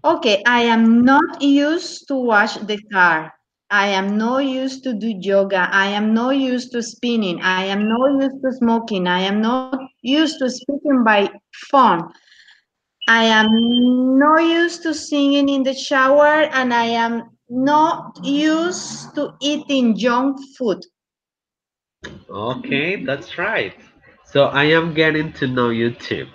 Okay, I am not used to wash the car. I am not used to do yoga. I am not used to spinning. I am not used to smoking. I am not used to speaking by phone. I am not used to singing in the shower, and I am not used to eating junk food. Okay, that's right. So I am getting to know you too.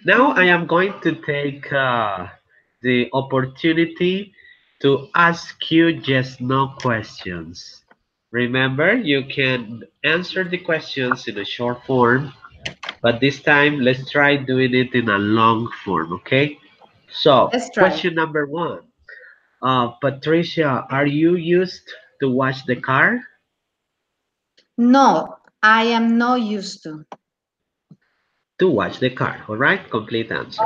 Now I am going to take the opportunity to ask you just no questions. Remember, you can answer the questions in a short form, but this time let's try doing it in a long form, okay? So, Let's try. question number one. Patricia, are you used to wash the car? No, I am not used to. To wash the car, all right? Complete answer.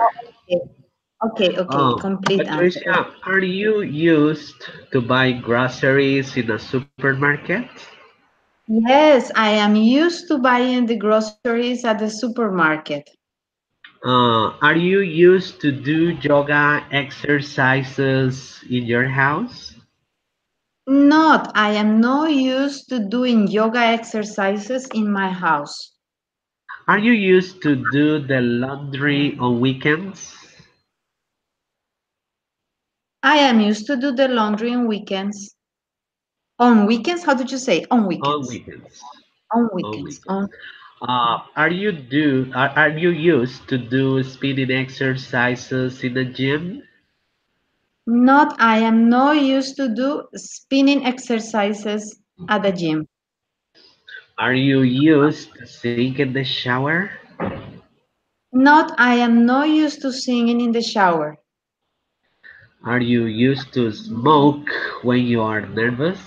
Okay, okay, complete answer. Patricia, are you used to buy groceries in a supermarket? Yes, I am used to buying the groceries at the supermarket. Are you used to do yoga exercises in your house? Not, I am not used to doing yoga exercises in my house. Are you used to do the laundry on weekends? I am used to do the laundry on weekends. On weekends? How did you say? On On weekends. weekends. On On weekends. weekends. Are you used to do spinning exercises in the gym? Not, I am not used to do spinning exercises at the gym. Are you used to sing in the shower? Not, I am not used to singing in the shower. Are you used to smoke when you are nervous?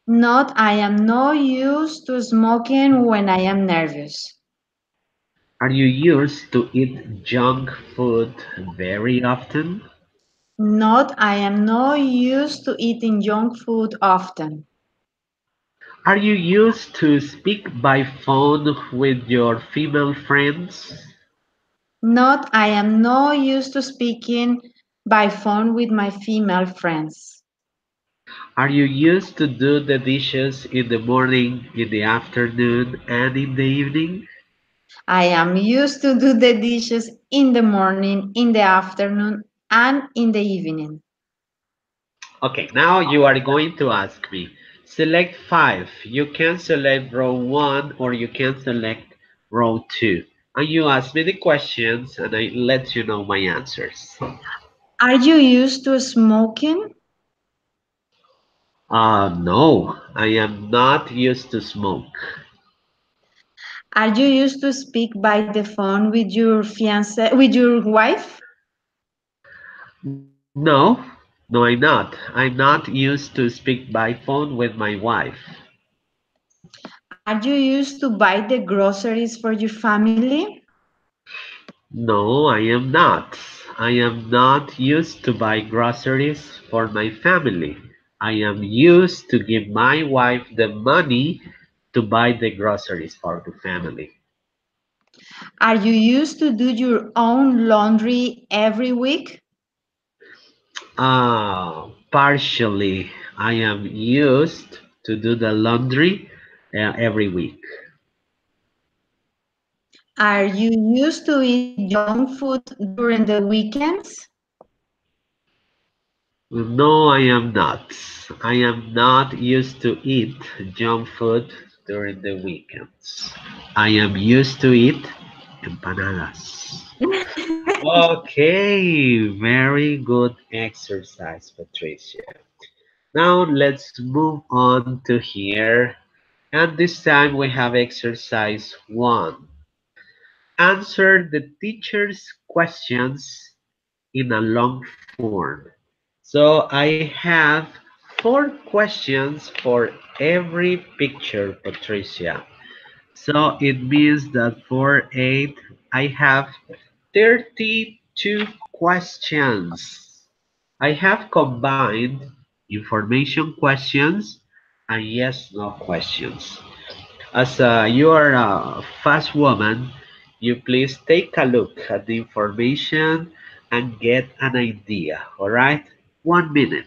Not, I am not used to smoking when I am nervous. Are you used to eat junk food very often? Not, I am not used to eating junk food often. Are you used to speak by phone with your female friends? Not, I am not used to speaking by phone with my female friends. Are you used to do the dishes in the morning, in the afternoon, and in the evening? I am used to do the dishes in the morning, in the afternoon, and in the evening. Okay, now you are going to ask me. Select five. You can select row one or you can select row two. And you ask me the questions and I let you know my answers. Are you used to smoking? No, I am not used to smoke. Are you used to speak by the phone with your fiance, with your wife? No, no, I'm not. I'm not used to speak by phone with my wife. Are you used to buy the groceries for your family? No, I am not. I am not used to buy groceries for my family. I am used to give my wife the money to buy the groceries for the family. Are you used to do your own laundry every week? Partially, I am used to do the laundry every week. Are you used to eat junk food during the weekends? No, I am not. I am not used to eat junk food during the weekends. I am used to eat empanadas. Okay, very good exercise, Patricia. Now let's move on to here. And this time we have exercise one. Answer the teacher's questions in a long form. So I have four questions for every picture, Patricia. So it means that for 8, I have 32 questions. I have combined information questions and yes no questions. As you are a fast woman, you please take a look at the information and get an idea. All right? 1 minute.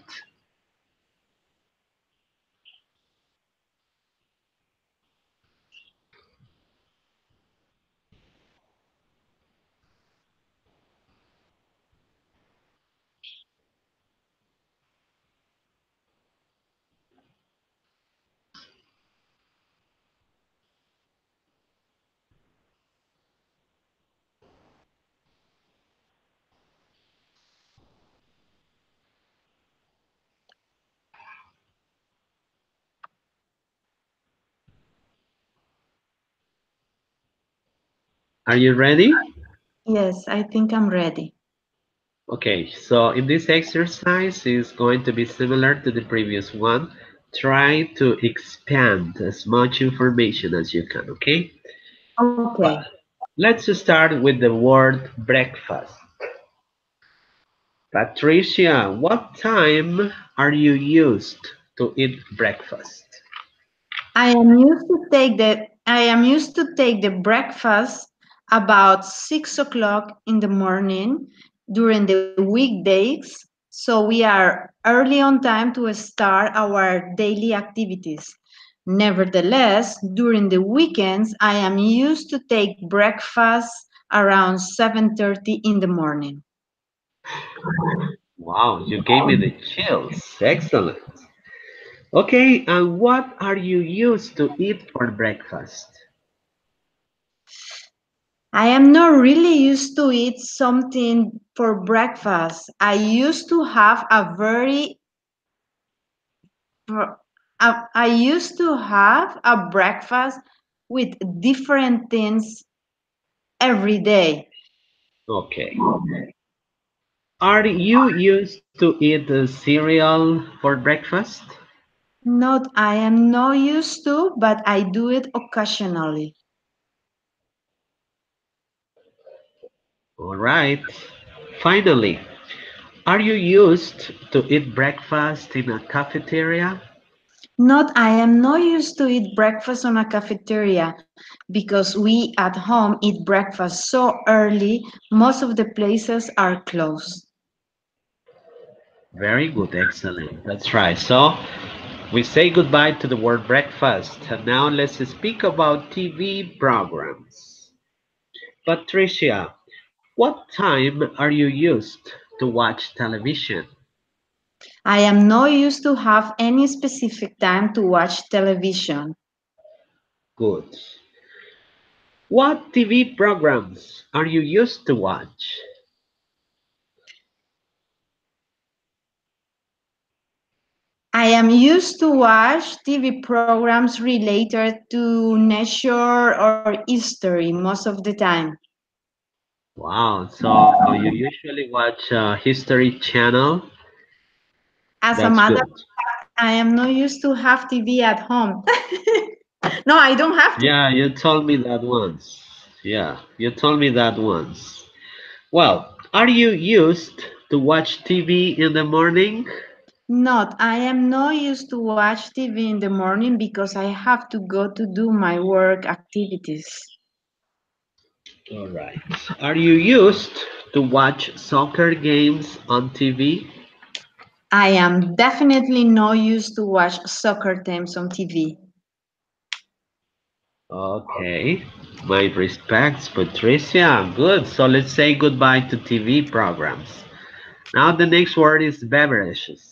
Are you ready? Yes, I think I'm ready. Okay, so in this exercise is going to be similar to the previous one. Try to expand as much information as you can, okay? Okay. But let's start with the word breakfast. Patricia, what time are you used to eat breakfast? I am used to take the breakfast about 6 o'clock in the morning during the weekdays. So we are early on time to start our daily activities. Nevertheless, during the weekends, I am used to take breakfast around 7:30 in the morning. Wow, you gave me the chills. Excellent. Okay, and what are you used to eat for breakfast? I am not really used to eat something for breakfast. I used to have a very I used to have a breakfast with different things every day. Okay. Are you used to eat cereal for breakfast? Not I am not used to, but I do it occasionally. All right. Finally, are you used to eat breakfast in a cafeteria? Not I am not used to eat breakfast on a cafeteria because we at home eat breakfast so early, most of the places are closed. Very good, excellent. That's right. So we say goodbye to the word breakfast. And now let's speak about TV programs. Patricia, what time are you used to watch television? I am not used to have any specific time to watch television. Good. What TV programs are you used to watch? I am used to watch TV programs related to nature or history most of the time. Wow, so you usually watch History Channel? As a That's matter good. of fact, I am not used to have TV at home. No, I don't have to. Yeah, you told me that once. Yeah, you told me that once. Well, are you used to watch TV in the morning? Not. I am not used to watch TV in the morning because I have to go to do my work activities. All right. Are you used to watch soccer games on TV? I am definitely not used to watch soccer teams on TV. Okay. My respects, Patricia. Good. So let's say goodbye to TV programs. Now the next word is beverages.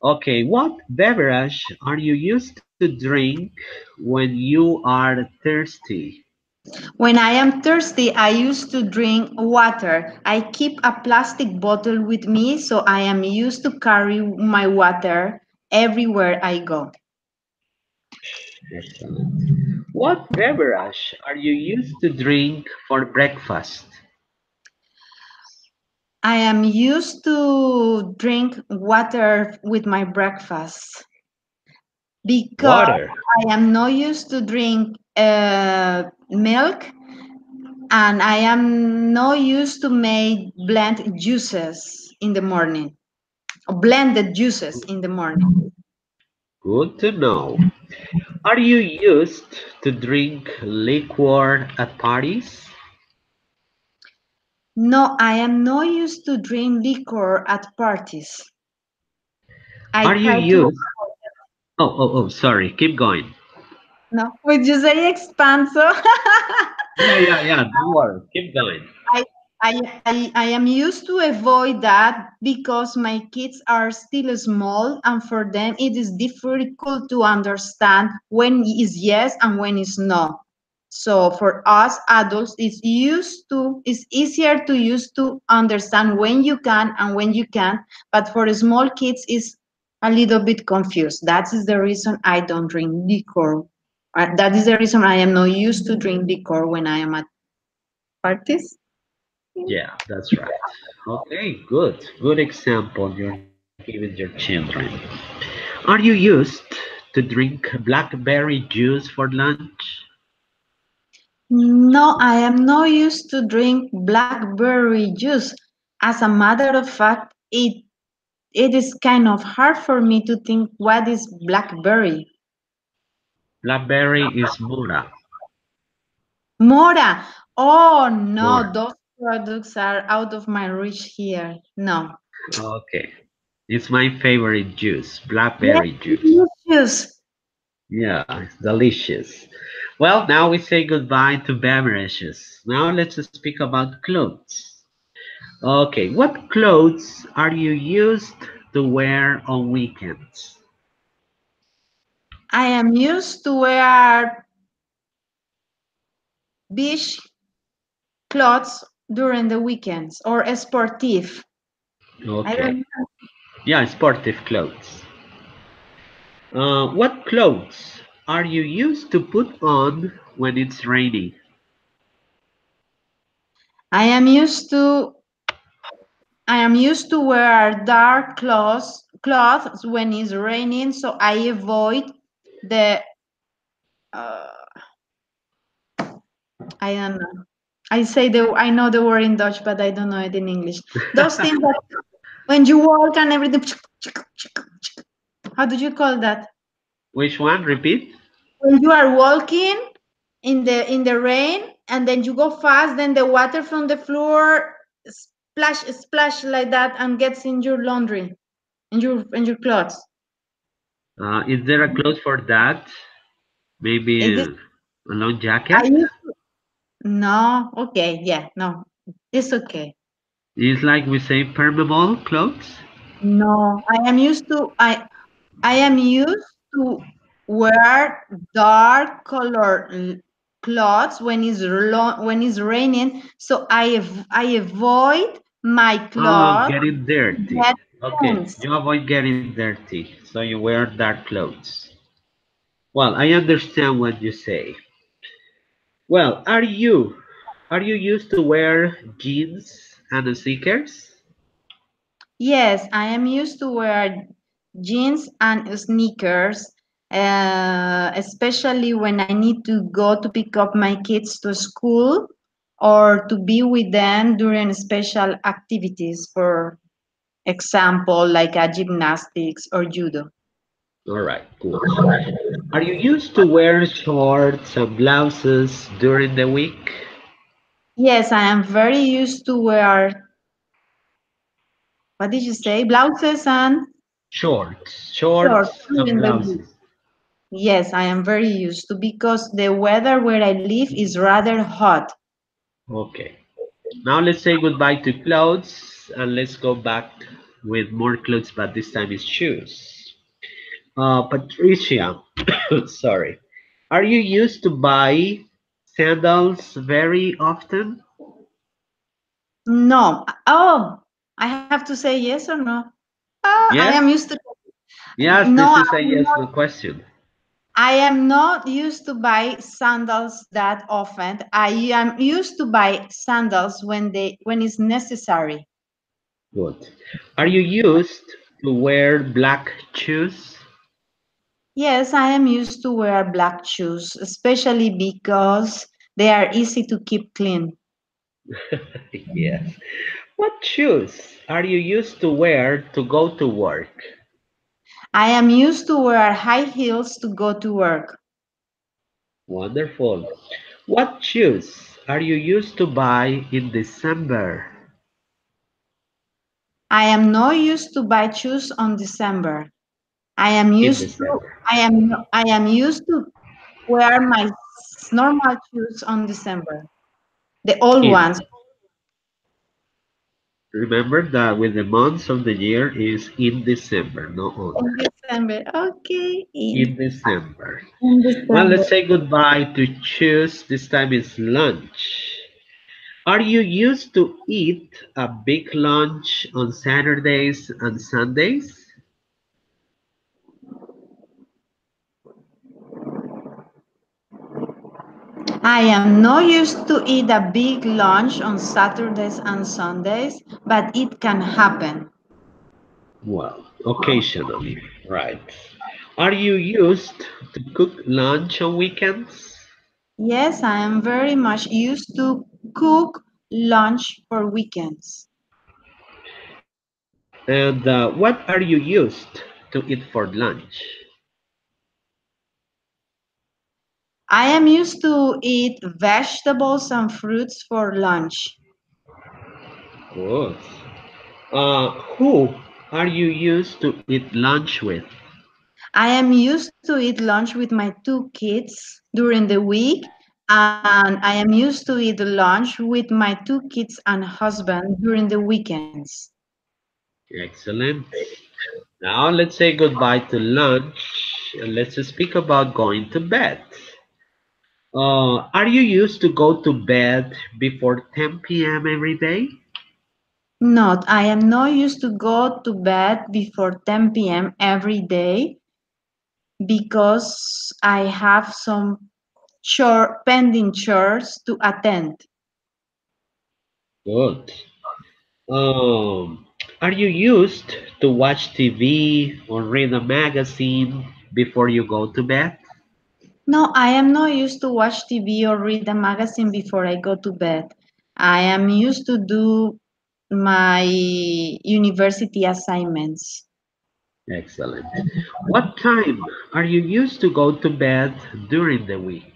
Okay, what beverage are you used to drink when you are thirsty? When I am thirsty, I used to drink water. I keep a plastic bottle with me, so I am used to carry my water everywhere I go. Excellent. What beverage are you used to drink for breakfast? I am used to drink water with my breakfast because Water. I am not used to drink milk, and I am not used to make blend juices in the morning, or blended juices in the morning. Good to know. Are you used to drink liquor at parties? No, I am not used to drink liquor at parties. I Are you try to. used? Oh, sorry. Keep going. No, would you say expanso? Yeah. Don't worry. Keep going. I, I am used to avoid that because my kids are still small, and for them it is difficult to understand when is yes and when is no. So for us adults, it's easier to used to understand when you can and when you can't. But for small kids, is a little bit confused. That is the reason I don't drink liquor. That is the reason I am not used to drink liquor when I am at parties. Yeah, that's right. Okay, good. Good example you're giving your children. Are you used to drink blackberry juice for lunch? No, I am not used to drink blackberry juice. As a matter of fact, it is kind of hard for me to think what is blackberry. Blackberry is mora. Mora. Oh no, Mora. those products are out of my reach here. No. Okay. It's my favorite juice, Yes, blackberry juice. delicious. Yeah, it's delicious. Well, now we say goodbye to beverages. Now let's speak about clothes. Okay, what clothes are you used to wear on weekends? I am used to wear beach clothes during the weekends or sportive. I Okay. don't know. Yeah, sportive clothes. What clothes are you used to put on when it's raining? I am used to I am used to wear dark clothes when it's raining, so I avoid the uh, I don't know. I know the word in Dutch, but I don't know it in English. Those things that when you walk and everything, how do you call that? Which one? Repeat. When you are walking in the rain and then you go fast, then the water from the floor splash like that and gets in your laundry, in your clothes. Is there a clothes for that? Maybe It is, a long I jacket? used no, okay, yeah, no, it's okay. It's like we say permeable clothes? No, I am used to wear dark color clothes when it's raining, so I avoid my Oh, clothes getting dirty. get Okay, stains. you avoid getting dirty, so you wear dark clothes. Well, I understand what you say. Well, are you used to wear jeans and sneakers? Yes, I am used to wear jeans and sneakers, especially when I need to go to pick up my kids to school or to be with them during special activities, for example, like a gymnastics or judo. All right, good. Are you used to wear shorts and blouses during the week? Yes, I am very used to wear, what did you say, blouses and Shorts, shorts shorts and during the week. blouses. Yes, I am very used to because the weather where I live is rather hot. Okay. Now let's say goodbye to clothes and let's go back with more clothes, but this time it's shoes. Patricia, sorry. Are you used to buy sandals very often? No. Oh, I have to say yes or no? I am Yes? used to. Yes, No, this is a yes no question. I am not used to buy sandals that often. I am used to buy sandals when it's necessary. Good. Are you used to wear black shoes? Yes, I am used to wear black shoes, especially because they are easy to keep clean. Yes. What shoes are you used to wear to go to work? I am used to wear high heels to go to work. Wonderful. What shoes are you used to buy in December? I am not used to buy shoes on December. I am In used to December. I am used to wear my normal shoes on December. The old In. ones Remember that with the months of the year is in December, no in other. December. Okay, In December. in Well, December. let's say goodbye to choose. This time is lunch. Are you used to eat a big lunch on Saturdays and Sundays? I am not used to eat a big lunch on Saturdays and Sundays, but it can happen. Well, occasionally, right. Are you used to cook lunch on weekends? Yes, I am very much used to cook lunch for weekends. And what are you used to eat for lunch? I am used to eat vegetables and fruits for lunch. Good. Who are you used to eat lunch with? I am used to eat lunch with my two kids during the week, and I am used to eat lunch with my two kids and husband during the weekends. Excellent. Now let's say goodbye to lunch and let's speak about going to bed. Are you used to go to bed before 10 p.m. every day? Not, I am not used to go to bed before 10 p.m. every day because I have some pending chores to attend. Good. Um, are you used to watch TV or read a magazine before you go to bed? No, I am not used to watch TV or read a magazine before I go to bed. I am used to do my university assignments. Excellent. What time are you used to go to bed during the week?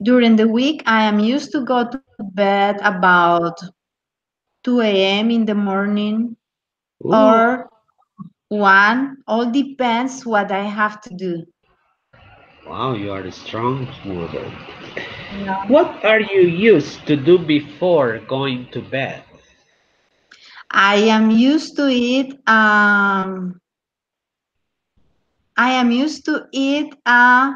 During the week, I am used to go to bed about 2 a.m. in the morning Ooh, or 1. All depends what I have to do. wow, you are a strong woman. Yeah. What are you used to do before going to bed? I am used to eat I am used to eat a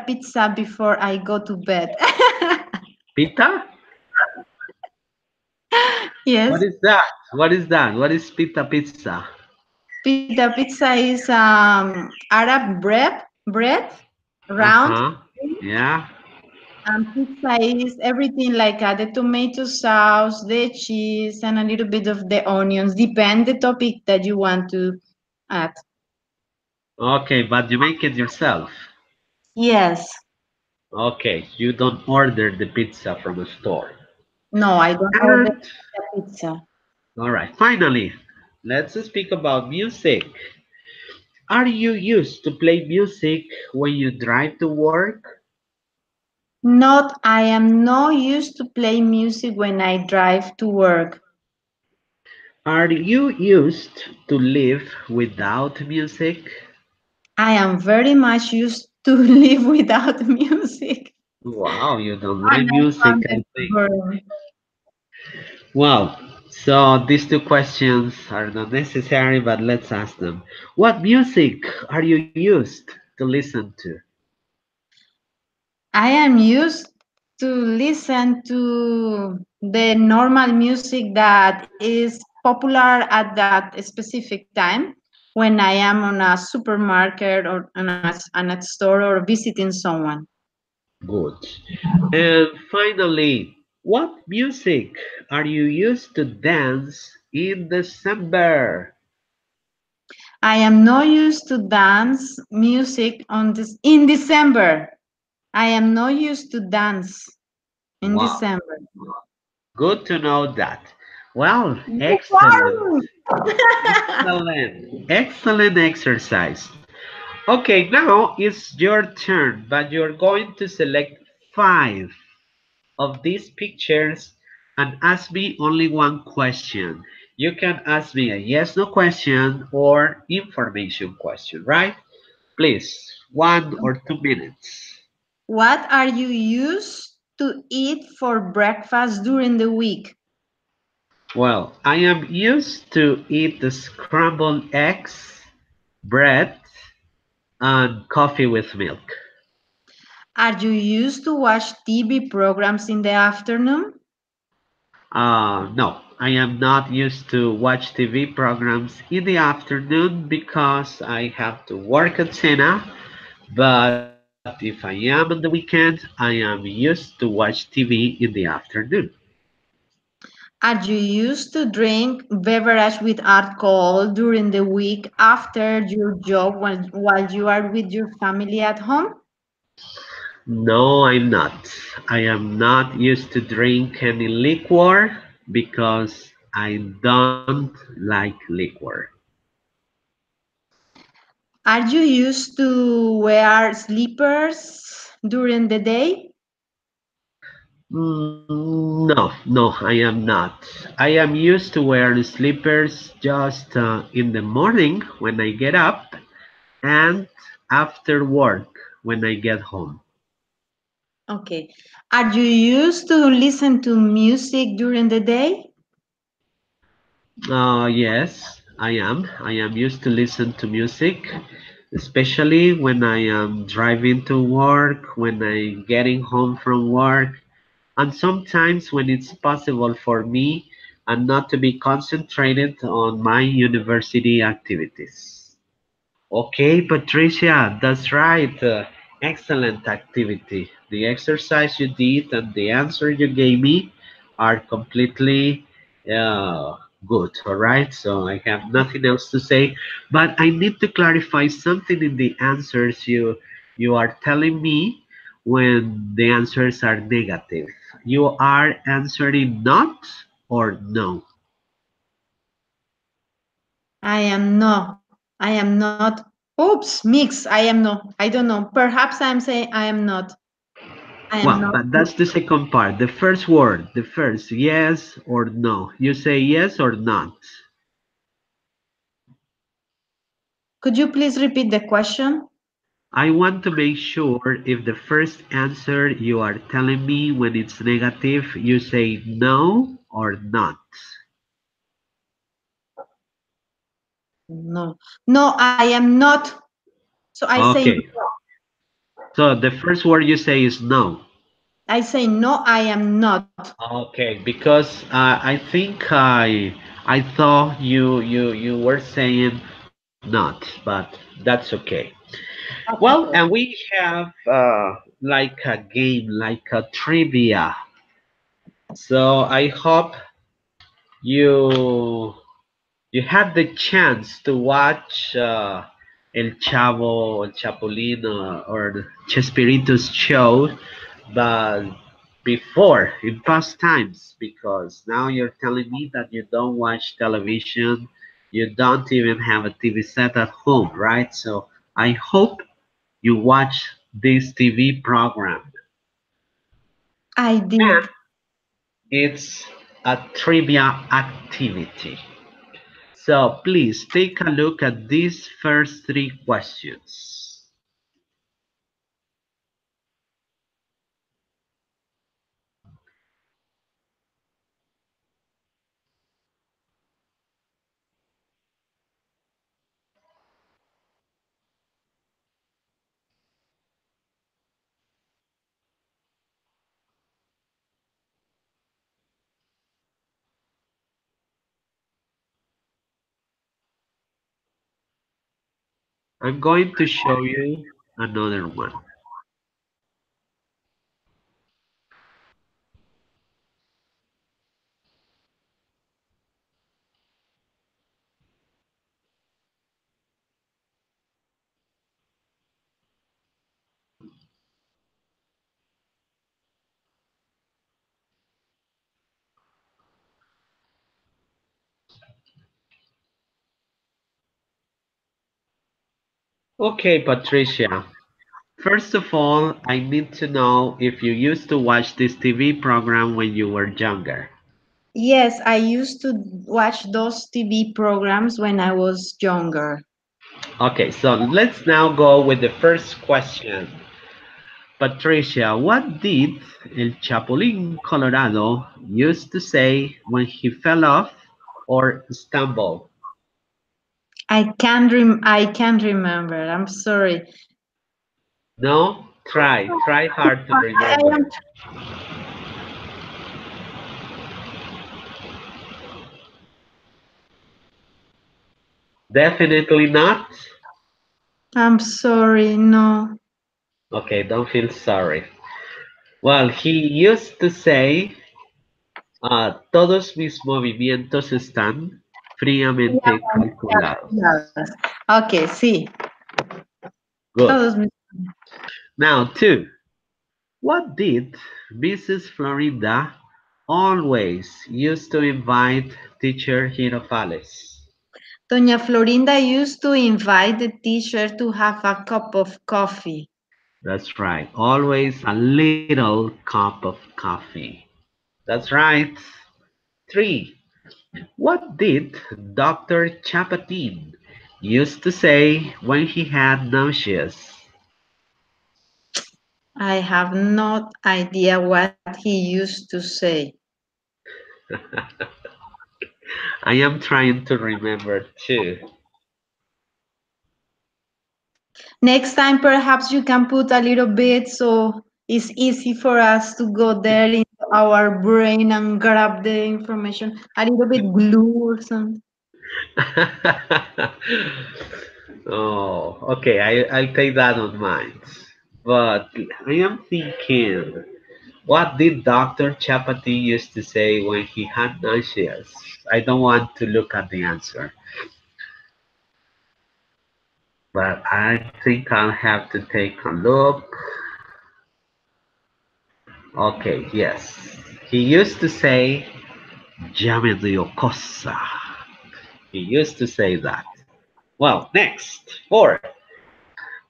pizza before I go to bed. Pita? What Yes, is that? What is that? What is pita pizza? pizza is Arab bread, round, Uh-huh. Yeah. and pizza is everything like the tomato sauce, the cheese, and a little bit of the onions. Depend the topic that you want to add. Okay, but you make it yourself. Yes. Okay, you don't order the pizza from a store. No, I don't order And the pizza. all right, finally, let's speak about music. Are you used to play music when you drive to work? Not, I am not used to play music when I drive to work. Are you used to live without music? I am very much used to live without music. Wow, you don't And like I music, found I it think. boring. Well, so these two questions are not necessary, but let's ask them. What music are you used to listen to? I am used to listen to the normal music that is popular at that specific time when I am on a supermarket or on a store or visiting someone. Good. And finally, What music are you used to dance in December? I am not used to dance music on this in December. I am not used to dance in Wow, December. good to know that. Well, You excellent, won! excellent exercise. Okay, now it's your turn, but you're going to select five of these pictures and ask me only one question. You can ask me a yes no question or information question, right? Please, 1 or 2 minutes. What are you used to eat for breakfast during the week? Well, I am used to eat the scrambled eggs, bread, and coffee with milk. Are you used to watch TV programs in the afternoon? No, I am not used to watch TV programs in the afternoon because I have to work at Sena. But if I am on the weekend, I am used to watch TV in the afternoon. Are you used to drink beverage with alcohol during the week after your job while you are with your family at home? No, I'm not. I am not used to drink any liquor because I don't like liquor. Are you used to wear slippers during the day? No, no, I am not. I am used to wear slippers just in the morning when I get up and after work when I get home. Okay. Are you used to listen to music during the day? Yes, I am. I am used to listen to music, especially when I am driving to work, when I'm getting home from work, and sometimes when it's possible for me and not to be concentrated on my university activities. Okay, Patricia, that's right. Excellent activity. The exercise you did and the answer you gave me are completely uh, good. All right, so I have nothing else to say, but I need to clarify something in the answers you are telling me when the answers are negative. You are answering not or no. I am no. I am not. Oops, mix. I am no. I don't know. Perhaps I am saying I am not. I am Well, not. but that's the second part. The first word, the first, yes or no. You say yes or not. Could you please repeat the question? I want to make sure if the first answer you are telling me when it's negative, you say no or not. No. No, I am not. So I say Okay, so the first word you say is no. no, I am not. Okay, because I think I thought you were saying not, but that's okay. Well, and we have like a game, like a trivia. So I hope you you had the chance to watch El Chavo, El Chapulín, or the Chespirito's show, but before in past times, because now you're telling me that you don't watch television, you don't even have a TV set at home, right? So I hope you watch this TV program. I And did. it's a trivia activity. So please take a look at these first three questions. I'm going to show you another one. Okay, Patricia. First of all, I need to know if you used to watch this TV program when you were younger. Yes, I used to watch those TV programs when I was younger. Okay, so let's now go with the first question. Patricia, what did El Chapulín Colorado used to say when he fell off or stumbled? I can't remember. I'm sorry. No? Try hard to I am remember. Definitely not? I'm sorry. No. Okay, don't feel sorry. Well, he used to say, todos mis movimientos están fríamente calculados. Okay, sí. Good. Todos mis... Now, two. What did Mrs. Florinda always used to invite teacher Girofales? Doña Florinda used to invite the teacher to have a cup of coffee. That's right. Always a little cup of coffee. That's right. Three. What did Dr. Chapatin used to say when he had nausea? I have no idea what he used to say. I am trying to remember too. Next time, perhaps you can put a little bit so it's easy for us to go there into our brain and grab the information. A little bit glue or something. Oh, okay. I'll take that on mind. But I am thinking, what did Dr. Chapati used to say when he had nausea? I don't want to look at the answer, but I think I'll have to take a look. Okay, yes. He used to say, ya me dio cosa. He used to say that. Well, next, four.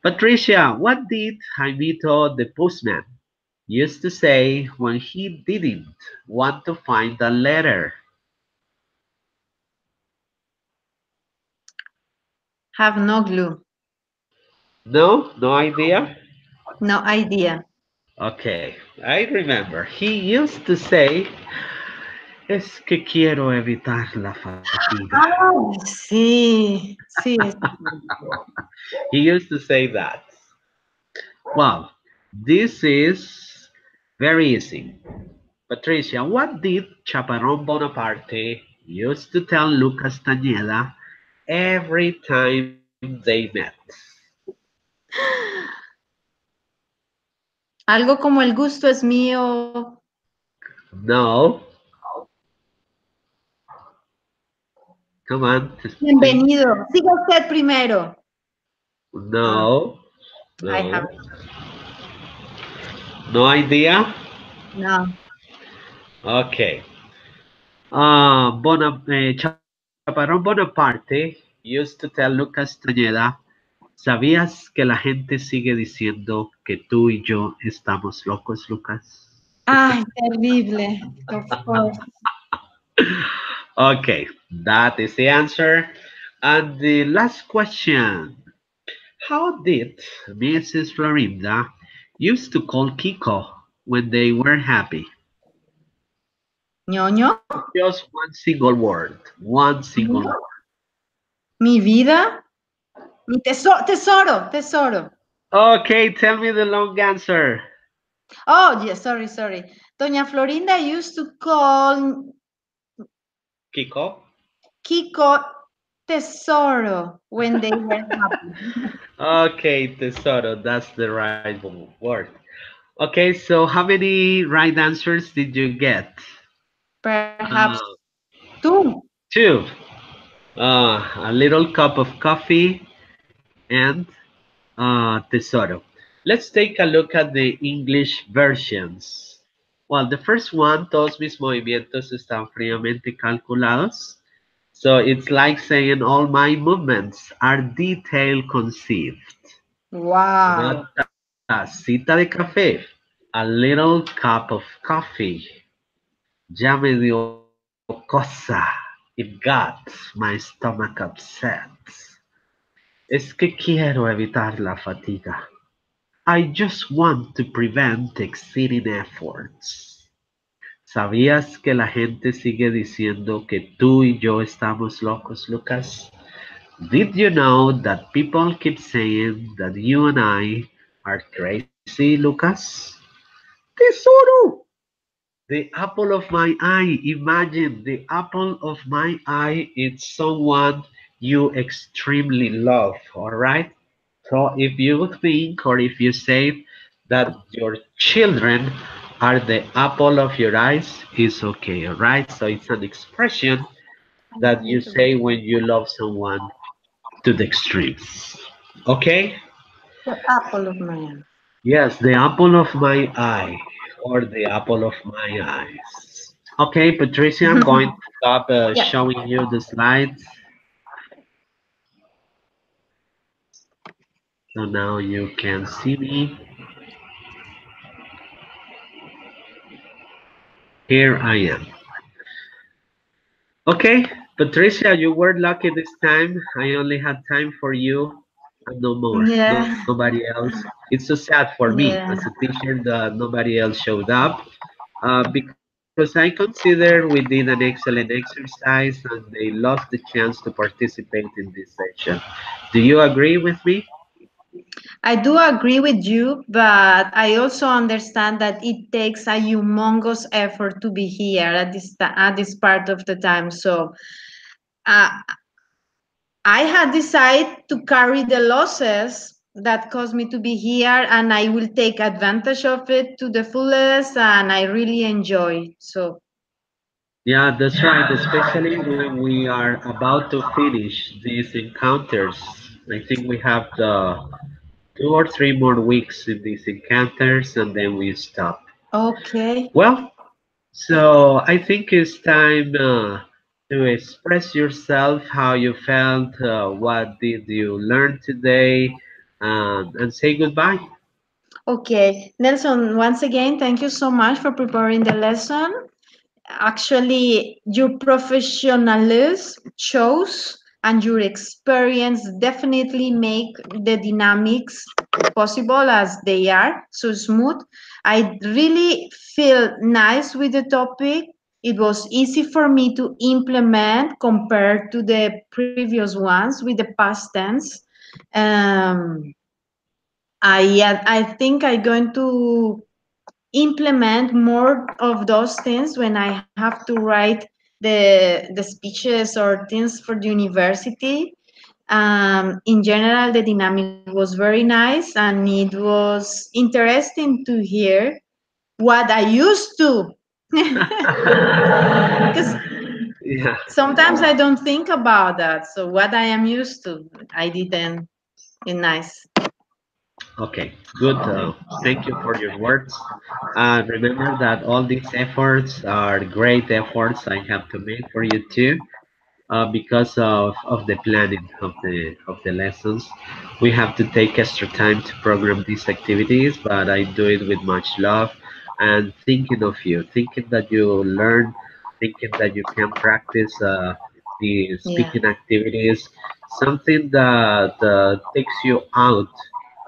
Patricia, what did Jaimito the postman used to say when he didn't want to find a letter? Have no glue. No? No idea? No idea. Okay, I remember. He used to say, es que quiero evitar la fatiga. Oh, sí, sí. He used to say that. Well, this is very easy. Patricia, what did Chaparron Bonaparte used to tell Lucas Castañeda every time they met? Algo como el gusto es mío. No, come on, think. Bienvenido. Siga usted primero. Ah, No, I have no, no idea. no. Okay. Chaparrón Bonaparte used to tell Lucas Castañeda, ¿sabías que la gente sigue diciendo que tú y yo estamos locos, Lucas? Ay, terrible. Of course. Okay, that is the answer. And the last question. How did Mrs. Florinda used to call Kiko when they were happy? Ñoño. Just one single word. One single word. Mi vida. Mi tesoro. Tesoro. Okay, tell me the long answer. Oh, yes. Sorry. Doña Florinda used to call Kiko? Kiko tesoro when they were happy. Okay, tesoro, that's the right word. Okay, so how many right answers did you get? Perhaps Uh, two. two. A little cup of coffee and tesoro. Let's take a look at the English versions. Well, the first one, todos mis movimientos están fríamente calculados. So it's like saying all my movements are detail conceived. Wow. Una tacita de café, a little cup of coffee. Ya me dio cosa. It got my stomach upset. Es que quiero evitar la fatiga. I just want to prevent exceeding efforts. ¿Sabías que la gente sigue diciendo que tú y yo estamos locos, Lucas? Did you know that people keep saying that you and I are crazy, Lucas? Tesoro! The apple of my eye. Imagine the apple of my eye is someone you extremely love, all right? So if you think or if you say that your children are the apple of your eyes, it's okay, all right? So it's an expression that you say when you love someone to the extremes. Okay? The apple of my eye. Yes, the apple of my eye or the apple of my eyes. Okay, Patricia, I'm going to stop Yeah. showing you the slides. So now you can see me. Here I am. Okay, Patricia, you were lucky this time. I only had time for you and no more. Yeah. Nobody else. It's so sad for me as a Yeah. teacher that nobody else showed up because I consider we did an excellent exercise and they lost the chance to participate in this session. Do you agree with me? I do agree with you, but I also understand that it takes a humongous effort to be here at at this part of the time. So uh, I had decided to carry the losses that caused me to be here, and I will take advantage of it to the fullest, and I really enjoy. So Yeah, that's right, especially when we are about to finish these encounters. I think we have the 2 or 3 more weeks in these encounters and then we stop. okay, Well, so I think it's time to express yourself, how you felt, what did you learn today, and say goodbye. okay, Nelson. Once again, thank you so much for preparing the lesson. Actually, your professionalism shows and your experience definitely make the dynamics possible as they are so smooth. I really feel nice with the topic. It was easy for me to implement compared to the previous ones with the past tense. um, I think I'm going to implement more of those things when I have to write the speeches or things for the university. In general, the dynamic was very nice, and it was interesting to hear what I used to. Because Yeah. sometimes I don't think about that. So what I am used to, I didn't. It's nice. Okay, good. Thank you for your words. Remember that all these efforts are great efforts I have to make for you too. Because of the planning of the lessons. We have to take extra time to program these activities, but I do it with much love and thinking of you, thinking that you learn, thinking that you can practice the Yeah. speaking activities, something that takes you out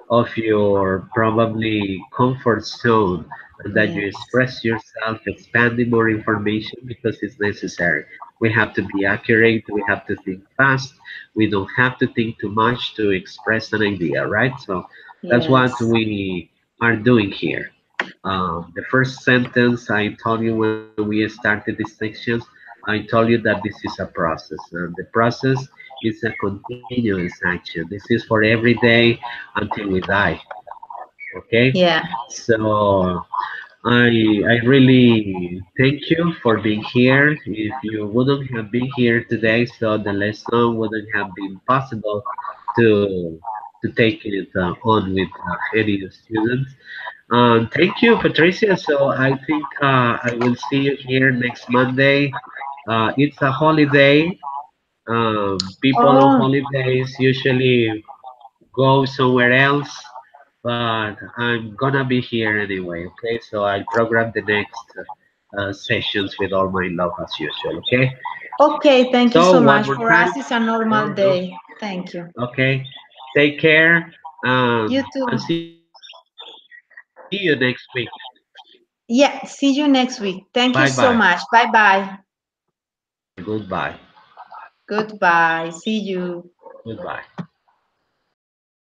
of your probably comfort zone and that you Yes. express yourself, expanding more information because it's necessary. We have to be accurate, we have to think fast, we don't have to think too much to express an idea, right? So that's what Yes. we are doing here. The first sentence I told you when we started these sections, I told you that this is a process, and the process is a continuous action. This is for every day until we die. Okay, Yeah. so I really thank you for being here. If you wouldn't have been here today, so the lesson wouldn't have been possible to take it on with any students. Thank you, Patricia. So I think I will see you here next Monday. It's a holiday, People on Oh, holidays usually go somewhere else, but I'm gonna be here anyway, okay? So I'll program the next sessions with all my love as usual, okay? okay. Thank you So so one much. more For time, us, it's a normal no, no, day. Thank you. okay. Take care, You and too. see you next week. Yeah, see you next week. Thank you Bye so bye. much. Bye bye. Goodbye. Goodbye. See you. Goodbye.